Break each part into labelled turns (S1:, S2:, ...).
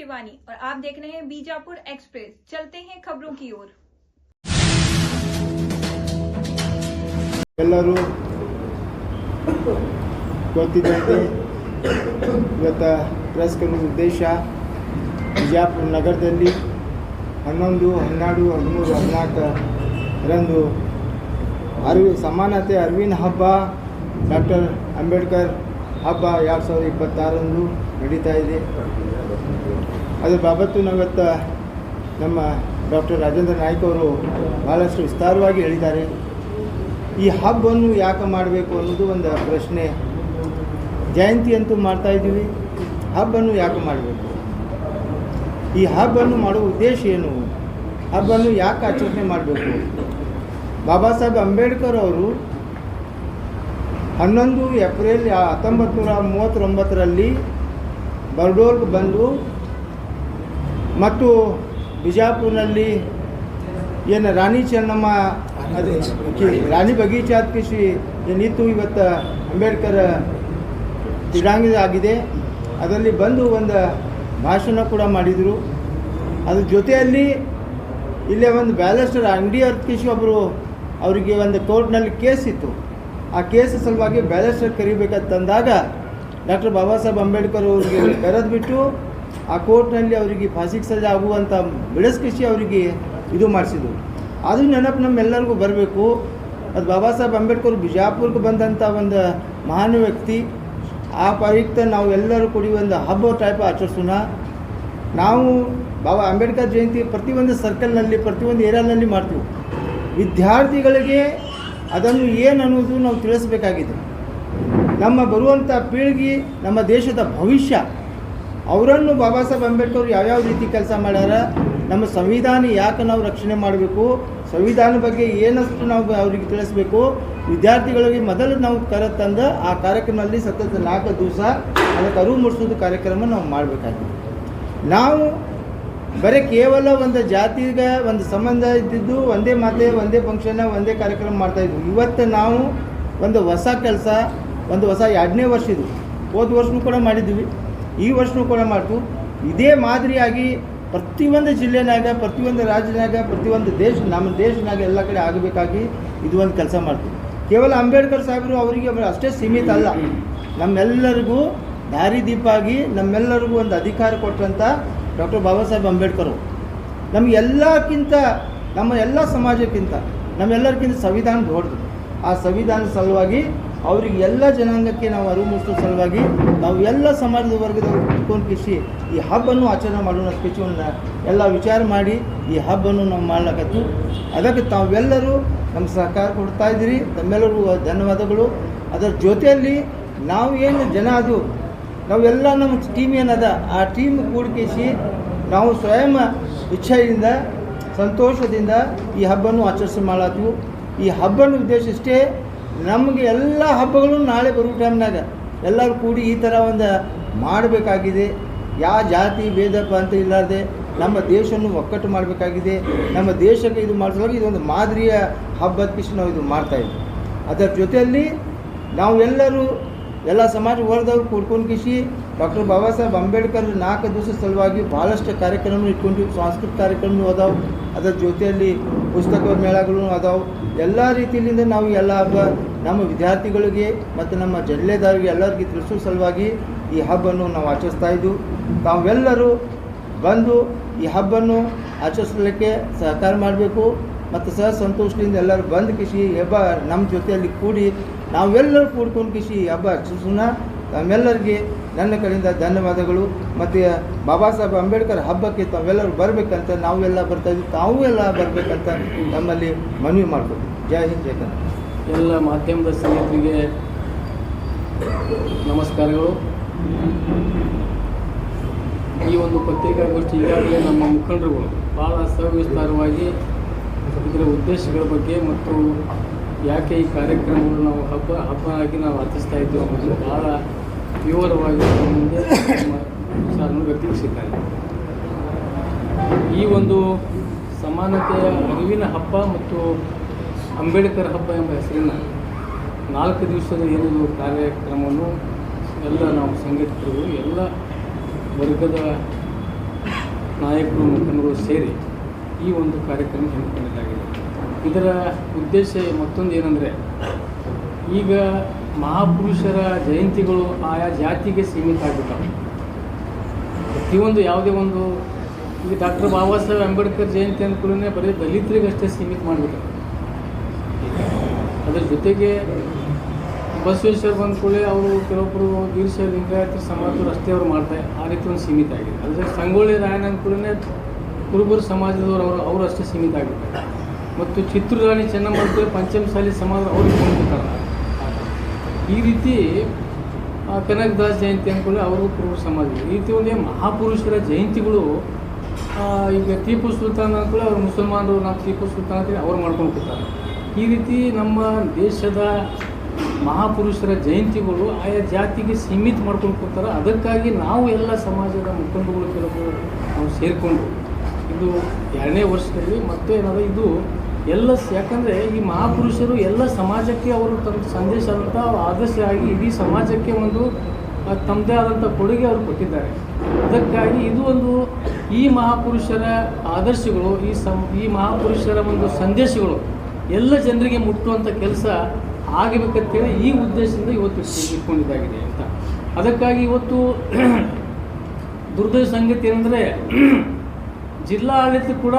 S1: शिवानी और आप देख रहे हैं बीजापुर एक्सप्रेस। चलते हैं खबरों की ओर।
S2: ಎಲ್ಲರೂ ಗೊತ್ತಿದ್ದಂತೆ ಇವತ್ತು ಪ್ರೆಸ್ ಕಾನ್ಫರೆನ್ಸ್ ಉದ್ದೇಶ ಬಿಜಾಪುರ ನಗರದಲ್ಲಿ 11, 12, 13, 14ರಂದು ಸಮಾನತೆ ಅರಿವಿನ ಹಬ್ಬ ಡಾಕ್ಟರ್ ಅಂಬೇಡ್ಕರ್ ಹಬ್ಬ 2026ರಂದು ನಡೀತಾ ಇದೆ. ಅದರ ಬಾಬತ್ತು ನಾವತ್ತು ನಮ್ಮ ಡಾಕ್ಟರ್ ರಾಜೇಂದ್ರ ನಾಯ್ಕ ಅವರು ಭಾಳಷ್ಟು ವಿಸ್ತಾರವಾಗಿ ಹೇಳಿದ್ದಾರೆ. ಈ ಹಬ್ಬವನ್ನು ಯಾಕೆ ಮಾಡಬೇಕು ಅನ್ನೋದು ಒಂದು ಪ್ರಶ್ನೆ. ಜಯಂತಿ ಅಂತೂ ಮಾಡ್ತಾಯಿದ್ದೀವಿ, ಹಬ್ಬವನ್ನು ಯಾಕೆ ಮಾಡಬೇಕು? ಈ ಹಬ್ಬವನ್ನು ಮಾಡುವ ಉದ್ದೇಶ ಏನು? ಹಬ್ಬವನ್ನು ಯಾಕೆ ಆಚರಣೆ ಮಾಡಬೇಕು? ಬಾಬಾ ಸಾಹೇಬ್ ಅಂಬೇಡ್ಕರ್ ಅವರು 11 ಏಪ್ರಿಲ್ 1939ರಲ್ಲಿ ಬರ್ಡೋಲ್ಗೆ ಬಂದು ಮತ್ತು ಬಿಜಾಪುರ್ನಲ್ಲಿ ಏನು ರಾಣಿ ಚೆನ್ನಮ್ಮ ರಾಣಿ ಬಗೀಚಾದ ಕೃಷಿ ಏನಿತ್ತು ಇವತ್ತು ಅಂಬೇಡ್ಕರ್ ಕ್ರೀಡಾಂಗಣ ಆಗಿದೆ, ಅದರಲ್ಲಿ ಬಂದು ಒಂದು ಭಾಷಣ ಕೂಡ ಮಾಡಿದರು. ಅದ್ರ ಜೊತೆಯಲ್ಲಿ ಇಲ್ಲೇ ಒಂದು ಬ್ಯಾಲೆಸ್ಟರ್ ಅಂಗಡಿ ಅರ್ಥಕೇಶಿ ಒಬ್ಬರು ಅವರಿಗೆ ಒಂದು ಕೋರ್ಟ್ನಲ್ಲಿ ಕೇಸ್ ಇತ್ತು. ಆ ಕೇಸ್ ಸಲುವಾಗಿ ಬ್ಯಾಲೆಸ್ಟರ್ ಕರಿಬೇಕಂತಂದಾಗ ಡಾಕ್ಟರ್ ಬಾಬಾ ಸಾಹೇಬ್ ಅಂಬೇಡ್ಕರ್ ಅವರಿಗೆ ಕರೆದುಬಿಟ್ಟು ಆ ಕೋರ್ಟ್ನಲ್ಲಿ ಅವರಿಗೆ ಫಾಸಿಗೆ ಸಜಾ ಆಗುವಂಥ ಬಿಡಿಸ್ಕಿಸಿ ಅವರಿಗೆ ಇದು ಮಾಡಿಸಿದ್ರು. ಅದು ನೆನಪು ನಮ್ಮೆಲ್ಲರಿಗೂ ಬರಬೇಕು. ಅದು ಬಾಬಾ ಸಾಹೇಬ್ ಅಂಬೇಡ್ಕರ್ ಬಿಜಾಪುರ್ಗೆ ಬಂದಂಥ ಒಂದು ಮಹಾನ್ ವ್ಯಕ್ತಿ. ಆ ಪ್ರಯುಕ್ತ ನಾವು ಎಲ್ಲರೂ ಕೂಡಿ ಒಂದು ಹಬ್ಬ ಟೈಪ್ ಆಚರಿಸೋಣ. ನಾವು ಬಾಬಾ ಅಂಬೇಡ್ಕರ್ ಜಯಂತಿ ಪ್ರತಿಯೊಂದು ಸರ್ಕಲ್ನಲ್ಲಿ ಪ್ರತಿಯೊಂದು ಏರಿಯಾನಲ್ಲಿ ಮಾಡ್ತೀವಿ. ವಿದ್ಯಾರ್ಥಿಗಳಿಗೆ ಅದನ್ನು ಏನು ಅನ್ನೋದು ನಾವು ತಿಳಿಸಬೇಕಾಗಿದೆ. ನಮ್ಮ ಬರುವಂಥ ಪೀಳಿಗೆ ನಮ್ಮ ದೇಶದ ಭವಿಷ್ಯ. ಅವರನ್ನು ಬಾಬಾ ಸಾಹೇಬ್ ಅಂಬೇಡ್ಕರ್ ಯಾವ್ಯಾವ ರೀತಿ ಕೆಲಸ ಮಾಡ್ಯಾರ, ನಮ್ಮ ಸಂವಿಧಾನ ಯಾಕೆ ನಾವು ರಕ್ಷಣೆ ಮಾಡಬೇಕು, ಸಂವಿಧಾನ ಬಗ್ಗೆ ಏನಷ್ಟು ನಾವು ಅವರಿಗೆ ತಿಳಿಸ್ಬೇಕು. ವಿದ್ಯಾರ್ಥಿಗಳಿಗೆ ಮೊದಲು ನಾವು ತಂದು ಆ ಕಾರ್ಯಕ್ರಮದಲ್ಲಿ ಸತತ 4 ದಿವಸ ಅದಕ್ಕೆ ಅರಿವು ಮೂಡಿಸೋದು ಕಾರ್ಯಕ್ರಮ ನಾವು ಮಾಡಬೇಕಾಗಿದೆ. ನಾವು ಬರೀ ಕೇವಲ ಒಂದು ಜಾತಿಗೆ ಒಂದು ಸಂಬಂಧ ಇದ್ದಿದ್ದು ಒಂದೇ ಮಾತೆ ಒಂದೇ ಫಂಕ್ಷನ್ನ ಒಂದೇ ಕಾರ್ಯಕ್ರಮ ಮಾಡ್ತಾಯಿದ್ವಿ. ಇವತ್ತು ನಾವು ಒಂದು ಹೊಸ ಕೆಲಸ, ಒಂದು ಹೊಸ 2ನೇ ವರ್ಷ ಇದು. ಹೋದ ವರ್ಷವೂ ಕೂಡ ಮಾಡಿದ್ವಿ, ಈ ವರ್ಷವೂ ಕೂಡ ಮಾಡ್ತು. ಇದೇ ಮಾದರಿಯಾಗಿ ಪ್ರತಿಯೊಂದು ಜಿಲ್ಲೆನಾಗ, ಪ್ರತಿಯೊಂದು ರಾಜ್ಯನಾಗ, ಪ್ರತಿಯೊಂದು ನಮ್ಮ ದೇಶನಾಗ ಎಲ್ಲ ಕಡೆ ಆಗಬೇಕಾಗಿ ಇದು ಒಂದು ಕೆಲಸ ಮಾಡ್ತೀವಿ. ಕೇವಲ ಅಂಬೇಡ್ಕರ್ ಸಾಹೇಬರು ಅವರಿಗೆ ಅಷ್ಟೇ ಸೀಮಿತ ಅಲ್ಲ, ನಮ್ಮೆಲ್ಲರಿಗೂ ದಾರಿದೀಪ ಆಗಿ ನಮ್ಮೆಲ್ಲರಿಗೂ ಒಂದು ಅಧಿಕಾರ ಕೊಟ್ಟಂಥ ಡಾಕ್ಟರ್ ಬಾಬಾ ಸಾಹೇಬ್ ಅಂಬೇಡ್ಕರ್ ನಮಗೆಲ್ಲಕ್ಕಿಂತ, ನಮ್ಮ ಎಲ್ಲ ಸಮಾಜಕ್ಕಿಂತ, ನಮ್ಮೆಲ್ಲರಿಗಿಂತ ಸಂವಿಧಾನ ದೊಡ್ಡದು. ಆ ಸಂವಿಧಾನದ ಸಲುವಾಗಿ ಅವರಿಗೆ ಎಲ್ಲ ಜನಾಂಗಕ್ಕೆ ನಾವು ಅರಿವು ಮೂಡಿಸೋ ಸಲುವಾಗಿ ನಾವು ಎಲ್ಲ ಸಮಾಜದ ವರ್ಗದವರು ಕುತ್ಕೊಂಡು ಕಿಸಿ ಈ ಹಬ್ಬವನ್ನು ಆಚರಣೆ ಮಾಡೋಣ ಸ್ಪೆಚವನ್ನು ಎಲ್ಲ ವಿಚಾರ ಮಾಡಿ ಈ ಹಬ್ಬವನ್ನು ನಾವು ಮಾಡ್ಲಕತ್ತು. ಅದಕ್ಕೆ ತಾವೆಲ್ಲರೂ ನಮ್ಮ ಸಹಕಾರ ಕೊಡ್ತಾಯಿದ್ದೀರಿ, ತಮ್ಮೆಲ್ಲರಿಗೂ ಧನ್ಯವಾದಗಳು. ಅದರ ಜೊತೆಯಲ್ಲಿ ನಾವು ಏನು ಜನ ಅದು ನಾವೆಲ್ಲ ನಮ್ಮ ಟೀಮ್ ಏನದ ಆ ಟೀಮ್ ಕೂಡಿಸಿ ನಾವು ಸ್ವಯಂ ಇಚ್ಛೆಯಿಂದ ಸಂತೋಷದಿಂದ ಈ ಹಬ್ಬವನ್ನು ಆಚರಿಸಿ ಮಾಡತ್ತೀವಿ. ಈ ಹಬ್ಬನ ಉದ್ದೇಶ ಇಷ್ಟೇ, ನಮಗೆ ಎಲ್ಲ ಹಬ್ಬಗಳು ನಾಳೆ ಬರೋ ಟೈಮ್ನಾಗ ಎಲ್ಲರೂ ಕೂಡಿ ಈ ಥರ ಒಂದು ಮಾಡಬೇಕಾಗಿದೆ. ಯಾವ ಜಾತಿ ಭೇದಪ್ಪ ಅಂತ ಇಲ್ಲಾರ್ದೆ ನಮ್ಮ ದೇಶವನ್ನು ಒಕ್ಕಟ್ಟು ಮಾಡಬೇಕಾಗಿದೆ. ನಮ್ಮ ದೇಶಕ್ಕೆ ಇದು ಮಾಡಿಸುವಾಗ ಇದೊಂದು ಮಾದರಿಯ ಹಬ್ಬದ ಕಿಶ್ ನಾವು ಇದು ಮಾಡ್ತಾಯಿದ್ವಿ. ಅದರ ಜೊತೆಯಲ್ಲಿ ನಾವು ಎಲ್ಲರೂ ಎಲ್ಲ ಸಮಾಜ ವರ್ಗದವ್ರು ಕೂಡ್ಕೊಂಡು ಕಿಶಿ ಡಾಕ್ಟರ್ ಬಾಬಾ ಸಾಹೇಬ್ ಅಂಬೇಡ್ಕರ್ 4 ದಿವಸ ಸಲುವಾಗಿ ಭಾಳಷ್ಟು ಕಾರ್ಯಕ್ರಮ ಇಟ್ಕೊಂಡಿವಿ. ಸಾಂಸ್ಕೃತಿಕ ಕಾರ್ಯಕ್ರಮ ಅದಾವೆ, ಅದರ ಜೊತೆಯಲ್ಲಿ ಪುಸ್ತಕ ಮೇಳಗಳು ಅದಾವೆ. ಎಲ್ಲ ರೀತಿಯಿಂದ ನಾವು ಎಲ್ಲ ಹಬ್ಬ ನಮ್ಮ ವಿದ್ಯಾರ್ಥಿಗಳಿಗೆ ಮತ್ತು ನಮ್ಮ ಜಿಲ್ಲೆದಾರರಿಗೆ ಎಲ್ಲರಿಗೆ ತಿಳಿಸೋ ಸಲುವಾಗಿ ಈ ಹಬ್ಬವನ್ನು ನಾವು ಆಚರಿಸ್ತಾ ಇದ್ದೀವಿ. ತಾವೆಲ್ಲರೂ ಬಂದು ಈ ಹಬ್ಬವನ್ನು ಆಚರಿಸಲಿಕ್ಕೆ ಸಹಕಾರ ಮಾಡಬೇಕು ಮತ್ತು ಸಂತೋಷದಿಂದ ಎಲ್ಲರೂ ಬಂದು ಕಿಶಿ ಹಬ್ಬ ನಮ್ಮ ಜೊತೆಯಲ್ಲಿ ಕೂಡಿ ನಾವೆಲ್ಲರೂ ಕೂಡ್ಕೊಂಡು ಕಿಶಿ ಹಬ್ಬ ಆಚರಿಸೋಣ. ತಮ್ಮೆಲ್ಲರಿಗೆ ನನ್ನ ಕಡೆಯಿಂದ ಧನ್ಯವಾದಗಳು. ಮತ್ತು ಬಾಬಾ ಸಾಹೇಬ್ ಅಂಬೇಡ್ಕರ್ ಹಬ್ಬಕ್ಕೆ ತಾವೆಲ್ಲರೂ ಬರಬೇಕಂತ ನಾವೆಲ್ಲ ಬರ್ತಾಯಿದ್ವಿ, ತಾವು ಎಲ್ಲ ಬರಬೇಕಂತ ನಮ್ಮಲ್ಲಿ ಮನವಿ ಮಾಡ್ಬೋದು. ಜೈ ಹಿಂದ್, ಜೈ ಕನ್ನಡ.
S3: ಎಲ್ಲ ಮಾಧ್ಯಮದ ಸ್ನೇಹಿತರಿಗೆ ನಮಸ್ಕಾರಗಳು. ಈ ಒಂದು ಪತ್ರಿಕಾಗೋಷ್ಠಿ ಈಗಾಗಲೇ ನಮ್ಮ ಮುಖಂಡರುಗಳು ಭಾಳ ಸವಿಸ್ತಾರವಾಗಿ ಇದರ ಉದ್ದೇಶಗಳ ಬಗ್ಗೆ ಮತ್ತು ಯಾಕೆ ಈ ಕಾರ್ಯಕ್ರಮಗಳು ನಾವು ಹಬ್ಬ ಆಗಿ ನಾವು ಆಚರಿಸ್ತಾ ಇದ್ದೇವೆ ಅನ್ನೋದು ಭಾಳ ವಿವರವಾಗಿ ನಮ್ಮ ಮುಂದೆ ವಿಚಾರವನ್ನು ವ್ಯಕ್ತಪಡಿಸಿದ್ದಾರೆ. ಈ ಒಂದು ಸಮಾನತೆಯ ಅರಿವಿನ ಹಬ್ಬ ಮತ್ತು ಅಂಬೇಡ್ಕರ್ ಹಬ್ಬ ಎಂಬ ಹೆಸರಿನ 4 ದಿವಸದ ಏನಿದು ಕಾರ್ಯಕ್ರಮವನ್ನು ಎಲ್ಲ ನಾವು ಸಂಘಟಿತರು ಎಲ್ಲ ವರ್ಗದ ನಾಯಕರು ಮುಖಂಡರು ಸೇರಿ ಈ ಒಂದು ಕಾರ್ಯಕ್ರಮ ಹಮ್ಮಿಕೊಳ್ಳಲಾಗಿದೆ. ಇದರ ಉದ್ದೇಶ ಮತ್ತೊಂದು ಏನಂದರೆ, ಈಗ ಮಹಾಪುರುಷರ ಜಯಂತಿಗಳು ಆಯಾ ಜಾತಿಗೆ ಸೀಮಿತ ಆಗಿಬಿಟ್ಟವೆ. ಪ್ರತಿಯೊಂದು ಯಾವುದೇ ಒಂದು ಈಗ ಡಾಕ್ಟರ್ ಬಾಬಾ ಸಾಹೇಬ್ ಅಂಬೇಡ್ಕರ್ ಜಯಂತಿ ಅಂದ್ಕೂಡಲೇ ಬರೀ ದಲಿತರಿಗಷ್ಟೇ ಸೀಮಿತ ಮಾಡಿಬಿಟ್ಟಾರೆ. ಅದರ ಜೊತೆಗೆ ಬಸವೇಶ್ವರ ಬಂದ ಕೂಡಲೇ ಅವರು ಕೆಲವೊಬ್ಬರು ವೀರಶೈವ ಲಿಂಗಾಯತ ಸಮಾಜದವರು ಅಷ್ಟೇ ಅವರು ಮಾಡ್ತಾರೆ, ಆ ರೀತಿ ಒಂದು ಸೀಮಿತ ಆಗಿದೆ. ಅದ್ರ ಸಂಗೊಳ್ಳಿ ರಾಯಣ್ಣ ಅಂದ್ಕೂಡಲೇ ಕುರುಬರು ಸಮಾಜದವರು ಅವರು ಅಷ್ಟೇ ಸೀಮಿತ ಆಗಿಬಿಟ್ಟಾರೆ. ಮತ್ತು ಕಿತ್ತೂರು ರಾಣಿ ಚೆನ್ನಮ್ಮ ಅಂತ ಪಂಚಮಸಾಲಿ ಸಮಾಜ ಅವ್ರಿಗೆ ಕೊಂಡ್ಬಿಡ್ತಾರೆ. ಈ ರೀತಿ ಕನಕದಾಸ್ ಜಯಂತಿ ಅಂದ್ಕೊಳ್ಳಿ ಅವರು ಕುರುಬರು ಸಮಾಜ. ಈ ರೀತಿ ಒಂದೇ ಮಹಾಪುರುಷರ ಜಯಂತಿಗಳು ಈಗ ಟಿಪ್ಪು ಸುಲ್ತಾನ್ ಅಂದ್ಕೊಳ್ಳಿ ಅವ್ರು ಮುಸಲ್ಮಾನರು, ನಾವು ಟಿಪ್ಪು ಸುಲ್ತಾನ್ ಅಂತೇಳಿ ಅವ್ರು ಮಾಡ್ಕೊಂಡು ಕೂತಾರೆ. ಈ ರೀತಿ ನಮ್ಮ ದೇಶದ ಮಹಾಪುರುಷರ ಜಯಂತಿಗಳು ಆಯಾ ಜಾತಿಗೆ ಸೀಮಿತ ಮಾಡ್ಕೊಂಡು ಕೂತಾರೆ. ಅದಕ್ಕಾಗಿ ನಾವು ಎಲ್ಲ ಸಮಾಜದ ಮುಖಂಡರುಗಳು ಕೆಲವರು ನಾವು ಸೇರಿಕೊಂಡು ಇದು 2ನೇ ವರ್ಷದಲ್ಲಿ ಮತ್ತೆ ಏನಾದ ಇದು ಎಲ್ಲ, ಯಾಕಂದರೆ ಈ ಮಹಾಪುರುಷರು ಎಲ್ಲ ಸಮಾಜಕ್ಕೆ ಅವರು ತಮ್ಮ ಸಂದೇಶ ಆದಂಥ ಆದರ್ಶ ಆಗಿ ಇಡೀ ಸಮಾಜಕ್ಕೆ ಒಂದು ತಮ್ಮದೇ ಆದಂಥ ಕೊಡುಗೆ ಅವರು ಕೊಟ್ಟಿದ್ದಾರೆ. ಅದಕ್ಕಾಗಿ ಇದು ಒಂದು ಈ ಮಹಾಪುರುಷರ ಆದರ್ಶಗಳು, ಈ ಮಹಾಪುರುಷರ ಒಂದು ಸಂದೇಶಗಳು ಎಲ್ಲ ಜನರಿಗೆ ಮುಟ್ಟುವಂಥ ಕೆಲಸ ಆಗಬೇಕಂತೇಳಿ ಈ ಉದ್ದೇಶದಿಂದ ಇವತ್ತು ಇಟ್ಕೊಂಡಿದ್ದಾಗಿದೆ ಅಂತ. ಅದಕ್ಕಾಗಿ ಇವತ್ತು ದುರ್ದೈವ ಸಂಗತಿ ಏನಂದರೆ, ಜಿಲ್ಲಾ ಆಡಳಿತ ಕೂಡ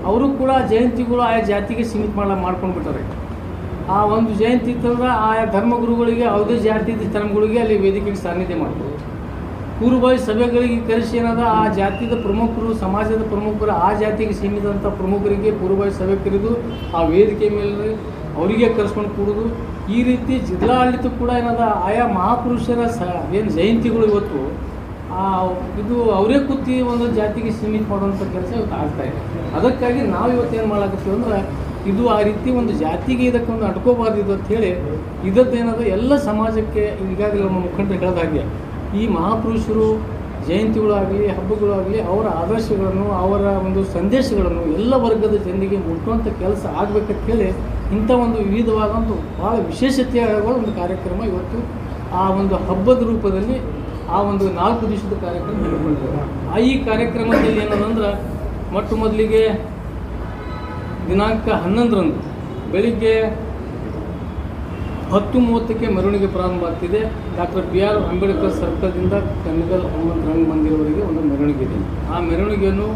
S3: ಅವರು ಕೂಡ ಜಯಂತಿಗಳು ಆಯಾ ಜಾತಿಗೆ ಸೀಮಿತ ಮಾಡ್ಕೊಂಡು ಬಿಟ್ಟಾರೆ. ಆ ಒಂದು ಜಯಂತಿ ಇತ್ತಂದ್ರೆ ಆಯಾ ಧರ್ಮಗುರುಗಳಿಗೆ ಯಾವುದೇ ಜಾತಿ ಧರ್ಮಗಳಿಗೆ ಅಲ್ಲಿ ವೇದಿಕೆಗೆ ಸಾನ್ನಿಧ್ಯ ಮಾಡ್ಬೋದು. ಪೂರ್ವಭಾವಿ ಸಭೆಗಳಿಗೆ ಕರೆಸಿ ಏನಾದ ಆ ಜಾತಿಯ ಪ್ರಮುಖರು, ಸಮಾಜದ ಪ್ರಮುಖರು, ಆ ಜಾತಿಗೆ ಸೀಮಿತಂಥ ಪ್ರಮುಖರಿಗೆ ಪೂರ್ವಭಾವಿ ಸಭೆ ಕರೆದು ಆ ವೇದಿಕೆ ಮೇಲೆ ಅವರಿಗೆ ಕರೆಸ್ಕೊಂಡು ಕೂಡೋದು. ಈ ರೀತಿ ಜಿಲ್ಲಾಡಳಿತ ಕೂಡ ಏನಾದ ಆಯಾ ಮಹಾಪುರುಷರ ಏನು ಜಯಂತಿಗಳು ಇವತ್ತು ಇದು ಅವರೇ ಕೂತಿ ಒಂದು ಜಾತಿಗೆ ಸೀಮಿತ ಮಾಡುವಂಥ ಕೆಲಸ ಇವತ್ತು ಆಗ್ತಾಯಿದೆ. ಅದಕ್ಕಾಗಿ ನಾವು ಇವತ್ತು ಏನು ಮಾಡಾಕತ್ತೀವಿ ಅಂದ್ರೆ, ಇದು ಆ ರೀತಿ ಒಂದು ಜಾತಿಗೆ ಇದಕ್ಕೊಂದು ಅಡ್ಕೋಬಾರ್ದು ಇದು ಅಂಥೇಳಿ ಇದದ್ದೇನಾದರೂ ಎಲ್ಲ ಸಮಾಜಕ್ಕೆ ಈಗಾಗಲೇ ನಮ್ಮ ಮುಖಂಡರು ಹೇಳಿದಾಗೆ ಈ ಮಹಾಪುರುಷರು ಜಯಂತಿಗಳಾಗಲಿ ಹಬ್ಬಗಳಾಗಲಿ ಅವರ ಆದರ್ಶಗಳನ್ನು ಅವರ ಒಂದು ಸಂದೇಶಗಳನ್ನು ಎಲ್ಲ ವರ್ಗದ ಜನರಿಗೆ ಮುಟ್ಟುವಂಥ ಕೆಲಸ ಆಗಬೇಕಂತ ಹೇಳಿ ಇಂಥ ಒಂದು ವಿವಿಧವಾದಂಥ ಭಾಳ ವಿಶೇಷತೆಯಾಗುವ ಒಂದು ಕಾರ್ಯಕ್ರಮ ಇವತ್ತು ಆ ಒಂದು ಹಬ್ಬದ ರೂಪದಲ್ಲಿ ಆ ಒಂದು 4 ದಿವಸದ ಕಾರ್ಯಕ್ರಮ ಹಮ್ಮಿಕೊಂಡಿದ್ದಾರೆ. ಈ ಕಾರ್ಯಕ್ರಮದಲ್ಲಿ ಏನದಂದ್ರೆ, ಮೊಟ್ಟ ಮೊದಲಿಗೆ ದಿನಾಂಕ 11ರಂದು ಬೆಳಿಗ್ಗೆ 10:30ಕ್ಕೆ ಮೆರವಣಿಗೆ ಪ್ರಾರಂಭ ಆಗ್ತಿದೆ. ಡಾಕ್ಟರ್ BR ಅಂಬೇಡ್ಕರ್ ಸರ್ಕಲ್ದಿಂದ ಕನಗಲ್ ಹನುಮಂತ ರಂಗಮಂದಿರವರೆಗೆ ಒಂದು ಮೆರವಣಿಗೆ ಇದೆ. ಆ ಮೆರವಣಿಗೆಯನ್ನು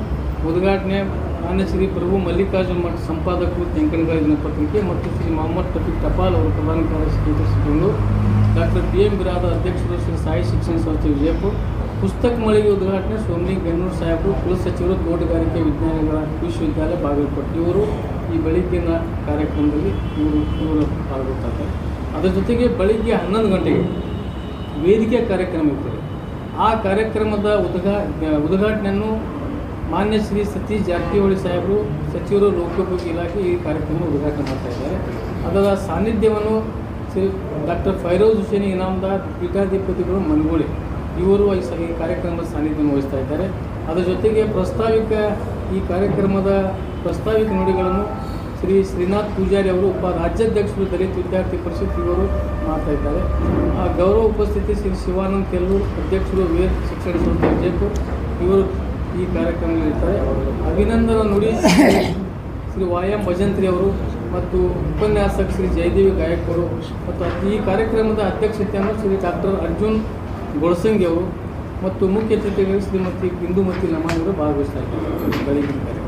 S3: ಉದ್ಘಾಟನೆ ಮಾನ್ಯ ಶ್ರೀ ಪ್ರಭು ಮಲ್ಲಿಕಾರ್ಜುನ ಮಠ ಸಂಪಾದಕರು ತೆಂಕನಗಾಯಿ ದಿನಪತ್ರಿಕೆ ಮತ್ತು ಶ್ರೀ ಮೊಹಮ್ಮದ್ ಟಫೀಕ್ ಟಪಾಲ್ ಅವರು ಪ್ರಧಾನ ಕಾರ್ಯದರ್ಶಿ ಬೆಂಗಳೂರು, ಡಾಕ್ಟರ್ BM ಬಿರಾದರ್ ಅಧ್ಯಕ್ಷರು ಶ್ರೀ ಸಾಯಿ ಶಿಕ್ಷಣ ಸಂಸ್ಥೆ ವಿಜಯಪುರ, ಪುಸ್ತಕ ಮಳಿಗೆ ಉದ್ಘಾಟನೆ ಸೋಮನಿ ಗಣ್ಣೂರು ಸಾಹೇಬರು, ಕುಲಸಚಿವರು ತೋಟಗಾರಿಕೆ ವಿಜ್ಞಾನಗಳ ವಿಶ್ವವಿದ್ಯಾಲಯ ಬಾಗಲಕೋಟೆ ಇವರು ಈ ಬೆಳಿಗ್ಗಿನ ಕಾರ್ಯಕ್ರಮದಲ್ಲಿ ಇವರು ಪಾಲ್ಗೊಳ್ತಾರೆ. ಅದರ ಜೊತೆಗೆ ಬೆಳಿಗ್ಗೆ 11 ಗಂಟೆಗೆ ವೇದಿಕೆ ಕಾರ್ಯಕ್ರಮ ಇರ್ತದೆ. ಆ ಕಾರ್ಯಕ್ರಮದ ಉದ್ಘಾಟನೆಯನ್ನು ಮಾನ್ಯ ಶ್ರೀ ಸತೀಶ್ ಜಾರಕಿಹೊಳಿ ಸಾಹೇಬರು ಸಚಿವರು ಲೋಕೋಪಯೋಗಿ ಇಲಾಖೆ ಈ ಕಾರ್ಯಕ್ರಮ ಉದ್ಘಾಟನೆ ಮಾಡ್ತಾ ಇದ್ದಾರೆ. ಅದರ ಸಾನ್ನಿಧ್ಯವನ್ನು ಶ್ರೀ ಡಾಕ್ಟರ್ ಫೈರೋಜ್ ಹುಸೇನ್ ಇನಾಮದಾರ್ ಪೀಠಾಧಿಪತಿಗಳು ಮನಗೋಳಿ ಇವರು ಈ ಕಾರ್ಯಕ್ರಮದ ಸಾನ್ನಿಧ್ಯವನ್ನು ವಹಿಸ್ತಾ ಇದ್ದಾರೆ. ಅದರ ಜೊತೆಗೆ ಈ ಕಾರ್ಯಕ್ರಮದ ಪ್ರಸ್ತಾವಿಕ ನುಡಿಗಳನ್ನು ಶ್ರೀ ಶ್ರೀನಾಥ್ ಪೂಜಾರಿ ಅವರು ರಾಜ್ಯಾಧ್ಯಕ್ಷರು ದಲಿತ ವಿದ್ಯಾರ್ಥಿ ಪರಿಷತ್ ಇವರು ಮಾಡ್ತಾ ಇದ್ದಾರೆ. ಆ ಗೌರವ ಉಪಸ್ಥಿತಿ ಶ್ರೀ ಶಿವಾನಂದ್ ಕೆಲ್ಲೂರು ಅಧ್ಯಕ್ಷರು ವೇದ ಶಿಕ್ಷಣ ಸಂಸ್ಥೆ ವಿಜಯಪುರ ಇವರು ಈ ಕಾರ್ಯಕ್ರಮದಲ್ಲಿರ್ತಾರೆ. ಅಭಿನಂದನಾ ನುಡಿ ಶ್ರೀ YM ಭಜಂತ್ರಿ ಅವರು ಮತ್ತು ಉಪನ್ಯಾಸಕ ಶ್ರೀ ಜಯದೇವಿ ಗಾಯಕ್ವರು ಮತ್ತು ಈ ಕಾರ್ಯಕ್ರಮದ ಅಧ್ಯಕ್ಷತೆಯನ್ನು ಶ್ರೀ ಡಾಕ್ಟರ್ ಅರ್ಜುನ್ ಗೊಳಸಂಗಿ ಅವರು ಮತ್ತು ಮುಖ್ಯ ಅತಿಥಿಗಳು ಶ್ರೀಮತಿ ಇಂದುಮತಿ ಲಮಾಣಿ ಅವರು ಭಾಗವಹಿಸ್ತಾ ಇದ್ದಾರೆ. ಬೆಳಗಿನ ಕಾರ್ಯಕ್ರಮ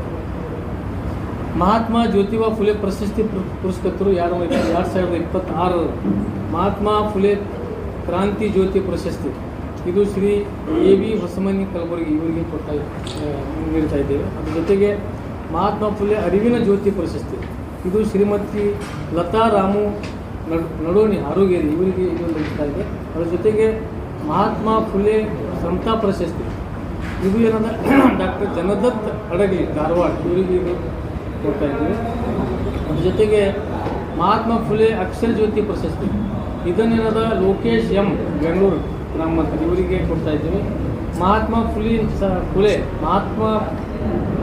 S3: ಮಹಾತ್ಮ ಜ್ಯೋತಿಬಾ ಫುಲೆ ಪ್ರಶಸ್ತಿ ಪುರಸ್ಕೃತರು 2026 ಮಹಾತ್ಮ ಫುಲೆ ಕ್ರಾಂತಿ ಜ್ಯೋತಿ ಪ್ರಶಸ್ತಿ ಇದು ಶ್ರೀ AV ಹೊಸಮನಿ ಕಲಬುರಗಿ ಇವರಿಗೆ ನೀಡ್ತಾ ಇದ್ದೇವೆ. ಅದ್ರ ಜೊತೆಗೆ ಮಹಾತ್ಮ ಫುಲೆ ಅರಿವಿನ ಜ್ಯೋತಿ ಪ್ರಶಸ್ತಿ ಇದು ಶ್ರೀಮತಿ ಲತಾ ರಾಮು ನಡೋಣಿ ಹಾರುಗೇರಿ ಇವರಿಗೆ ಇದು ನೀಡ್ತಾ ಇದೆ. ಅದರ ಜೊತೆಗೆ ಮಹಾತ್ಮ ಫುಲೆ ಸಮತಾ ಪ್ರಶಸ್ತಿ ಇದು ಏನಂದ ಡಾಕ್ಟರ್ ಜನದತ್ ಅಡಗಲಿ ಧಾರವಾಡ ಇವರಿಗೆ ಇದು ಕೊಡ್ತಾ ಇದ್ದೀವಿ. ಅದ್ರ ಜೊತೆಗೆ ಮಹಾತ್ಮ ಫುಲೆ ಅಕ್ಷರ ಜ್ಯೋತಿ ಪ್ರಶಸ್ತಿ ಇದನ್ನೇನದ ಲೋಕೇಶ್ M ಬೆಂಗಳೂರು ಗ್ರಾಮಾಂತರ ಇವರಿಗೆ ಕೊಡ್ತಾ ಇದ್ದೀವಿ. ಮಹಾತ್ಮ ಮಹಾತ್ಮ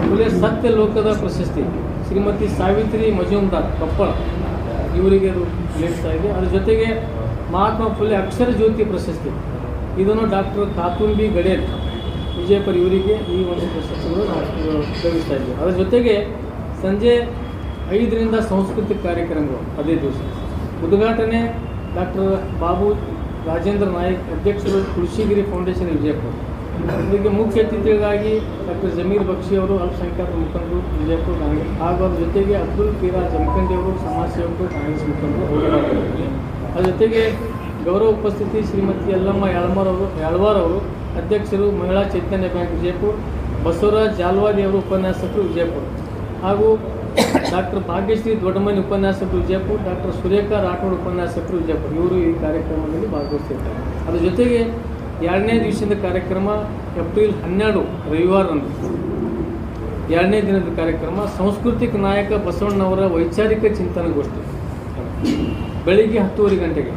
S3: ಫುಲೆ ಸತ್ಯ ಲೋಕದ ಪ್ರಶಸ್ತಿ ಶ್ರೀಮತಿ ಸಾವಿತ್ರಿ ಮಜುಮ್ದಾರ್ ಕೊಪ್ಪಳ ಇವರಿಗೆ ಅದು ನೀಡ್ತಾ ಇದೆ. ಅದ್ರ ಜೊತೆಗೆ ಮಹಾತ್ಮ ಫುಲೆ ಅಕ್ಷರ ಜ್ಯೋತಿ ಪ್ರಶಸ್ತಿ ಇದನ್ನು ಡಾಕ್ಟರ್ ಕಾತುಂಬಿ ಗಡೇರ್ ವಿಜಯಪುರ ಇವರಿಗೆ ಈ ಒಂದು ಪ್ರಶಸ್ತಿಗಳು ನಾವು ಉಪಯೋಗಿಸ್ತಾ ಇದ್ದೀವಿ. ಅದರ ಜೊತೆಗೆ ಸಂಜೆ 5ರಿಂದ ಸಾಂಸ್ಕೃತಿಕ ಕಾರ್ಯಕ್ರಮಗಳು ಅದೇ ದಿವಸ. ಉದ್ಘಾಟನೆ ಡಾಕ್ಟರ್ ಬಾಬು ರಾಜೇಂದ್ರ ನಾಯಕ್, ಅಧ್ಯಕ್ಷರು ತುಳಸಿಗಿರಿ ಫೌಂಡೇಶನ್ ವಿಜಯಪುರ. ಇದಕ್ಕೆ ಮುಖ್ಯ ಅತಿಥಿಗಳಾಗಿ ಡಾಕ್ಟರ್ ಜಮೀರ್ ಬಕ್ಷಿ ಅವರು, ಅಲ್ಪಸಂಖ್ಯಾತ ಮುಖಂಡರು ವಿಜಯಪುರ ಕಾಂಗ್ರೆಸ್, ಹಾಗೂ ಅದರ ಜೊತೆಗೆ ಅಬ್ದುಲ್ ಪೀರಾ ಜಮಖಂಡಿ ಅವರು, ಸಮಾಜ ಸೇವಕರು, ಕಾಂಗ್ರೆಸ್ ಮುಖಂಡರು ಹೋರಾಟಗಾರರು. ಅದರ ಜೊತೆಗೆ ಗೌರವ ಉಪಸ್ಥಿತಿ ಶ್ರೀಮತಿ ಯಲ್ಲಮ್ಮ ಯಾಳ್ವಾರ್ ಅವರು, ಅಧ್ಯಕ್ಷರು ಮಹಿಳಾ ಚೈತನ್ಯ ಬ್ಯಾಂಕ್ ವಿಜಯಪುರ, ಬಸವರಾಜ್ ಜಾಲ್ವಾದಿ ಅವರು ಉಪನ್ಯಾಸಕರು ವಿಜಯಪುರ, ಹಾಗೂ ಡಾಕ್ಟರ್ ಭಾಗ್ಯಶ್ರೀ ದೊಡ್ಡಮನಿ ಉಪನ್ಯಾಸಕರು ವಿಜಯಪುರ, ಡಾಕ್ಟರ್ ಸುರೇಖಾ ರಾಠೋಡ್ ಉಪನ್ಯಾಸಕರು ವಿಜಯಪುರ. ಇವರು ಈ ಕಾರ್ಯಕ್ರಮದಲ್ಲಿ ಭಾಗವಹಿಸಿರ್ತಾರೆ. ಅದರ ಜೊತೆಗೆ 2ನೇ ದಿವಸದ ಕಾರ್ಯಕ್ರಮ ಏಪ್ರಿಲ್ 12 ರವಿವಾರದಂದು 2ನೇ ದಿನದ ಕಾರ್ಯಕ್ರಮ ಸಾಂಸ್ಕೃತಿಕ ನಾಯಕ ಬಸವಣ್ಣವರ ವೈಚಾರಿಕ ಚಿಂತನಗೋಷ್ಠಿ ಬೆಳಿಗ್ಗೆ 10:30 ಗಂಟೆಗೆ.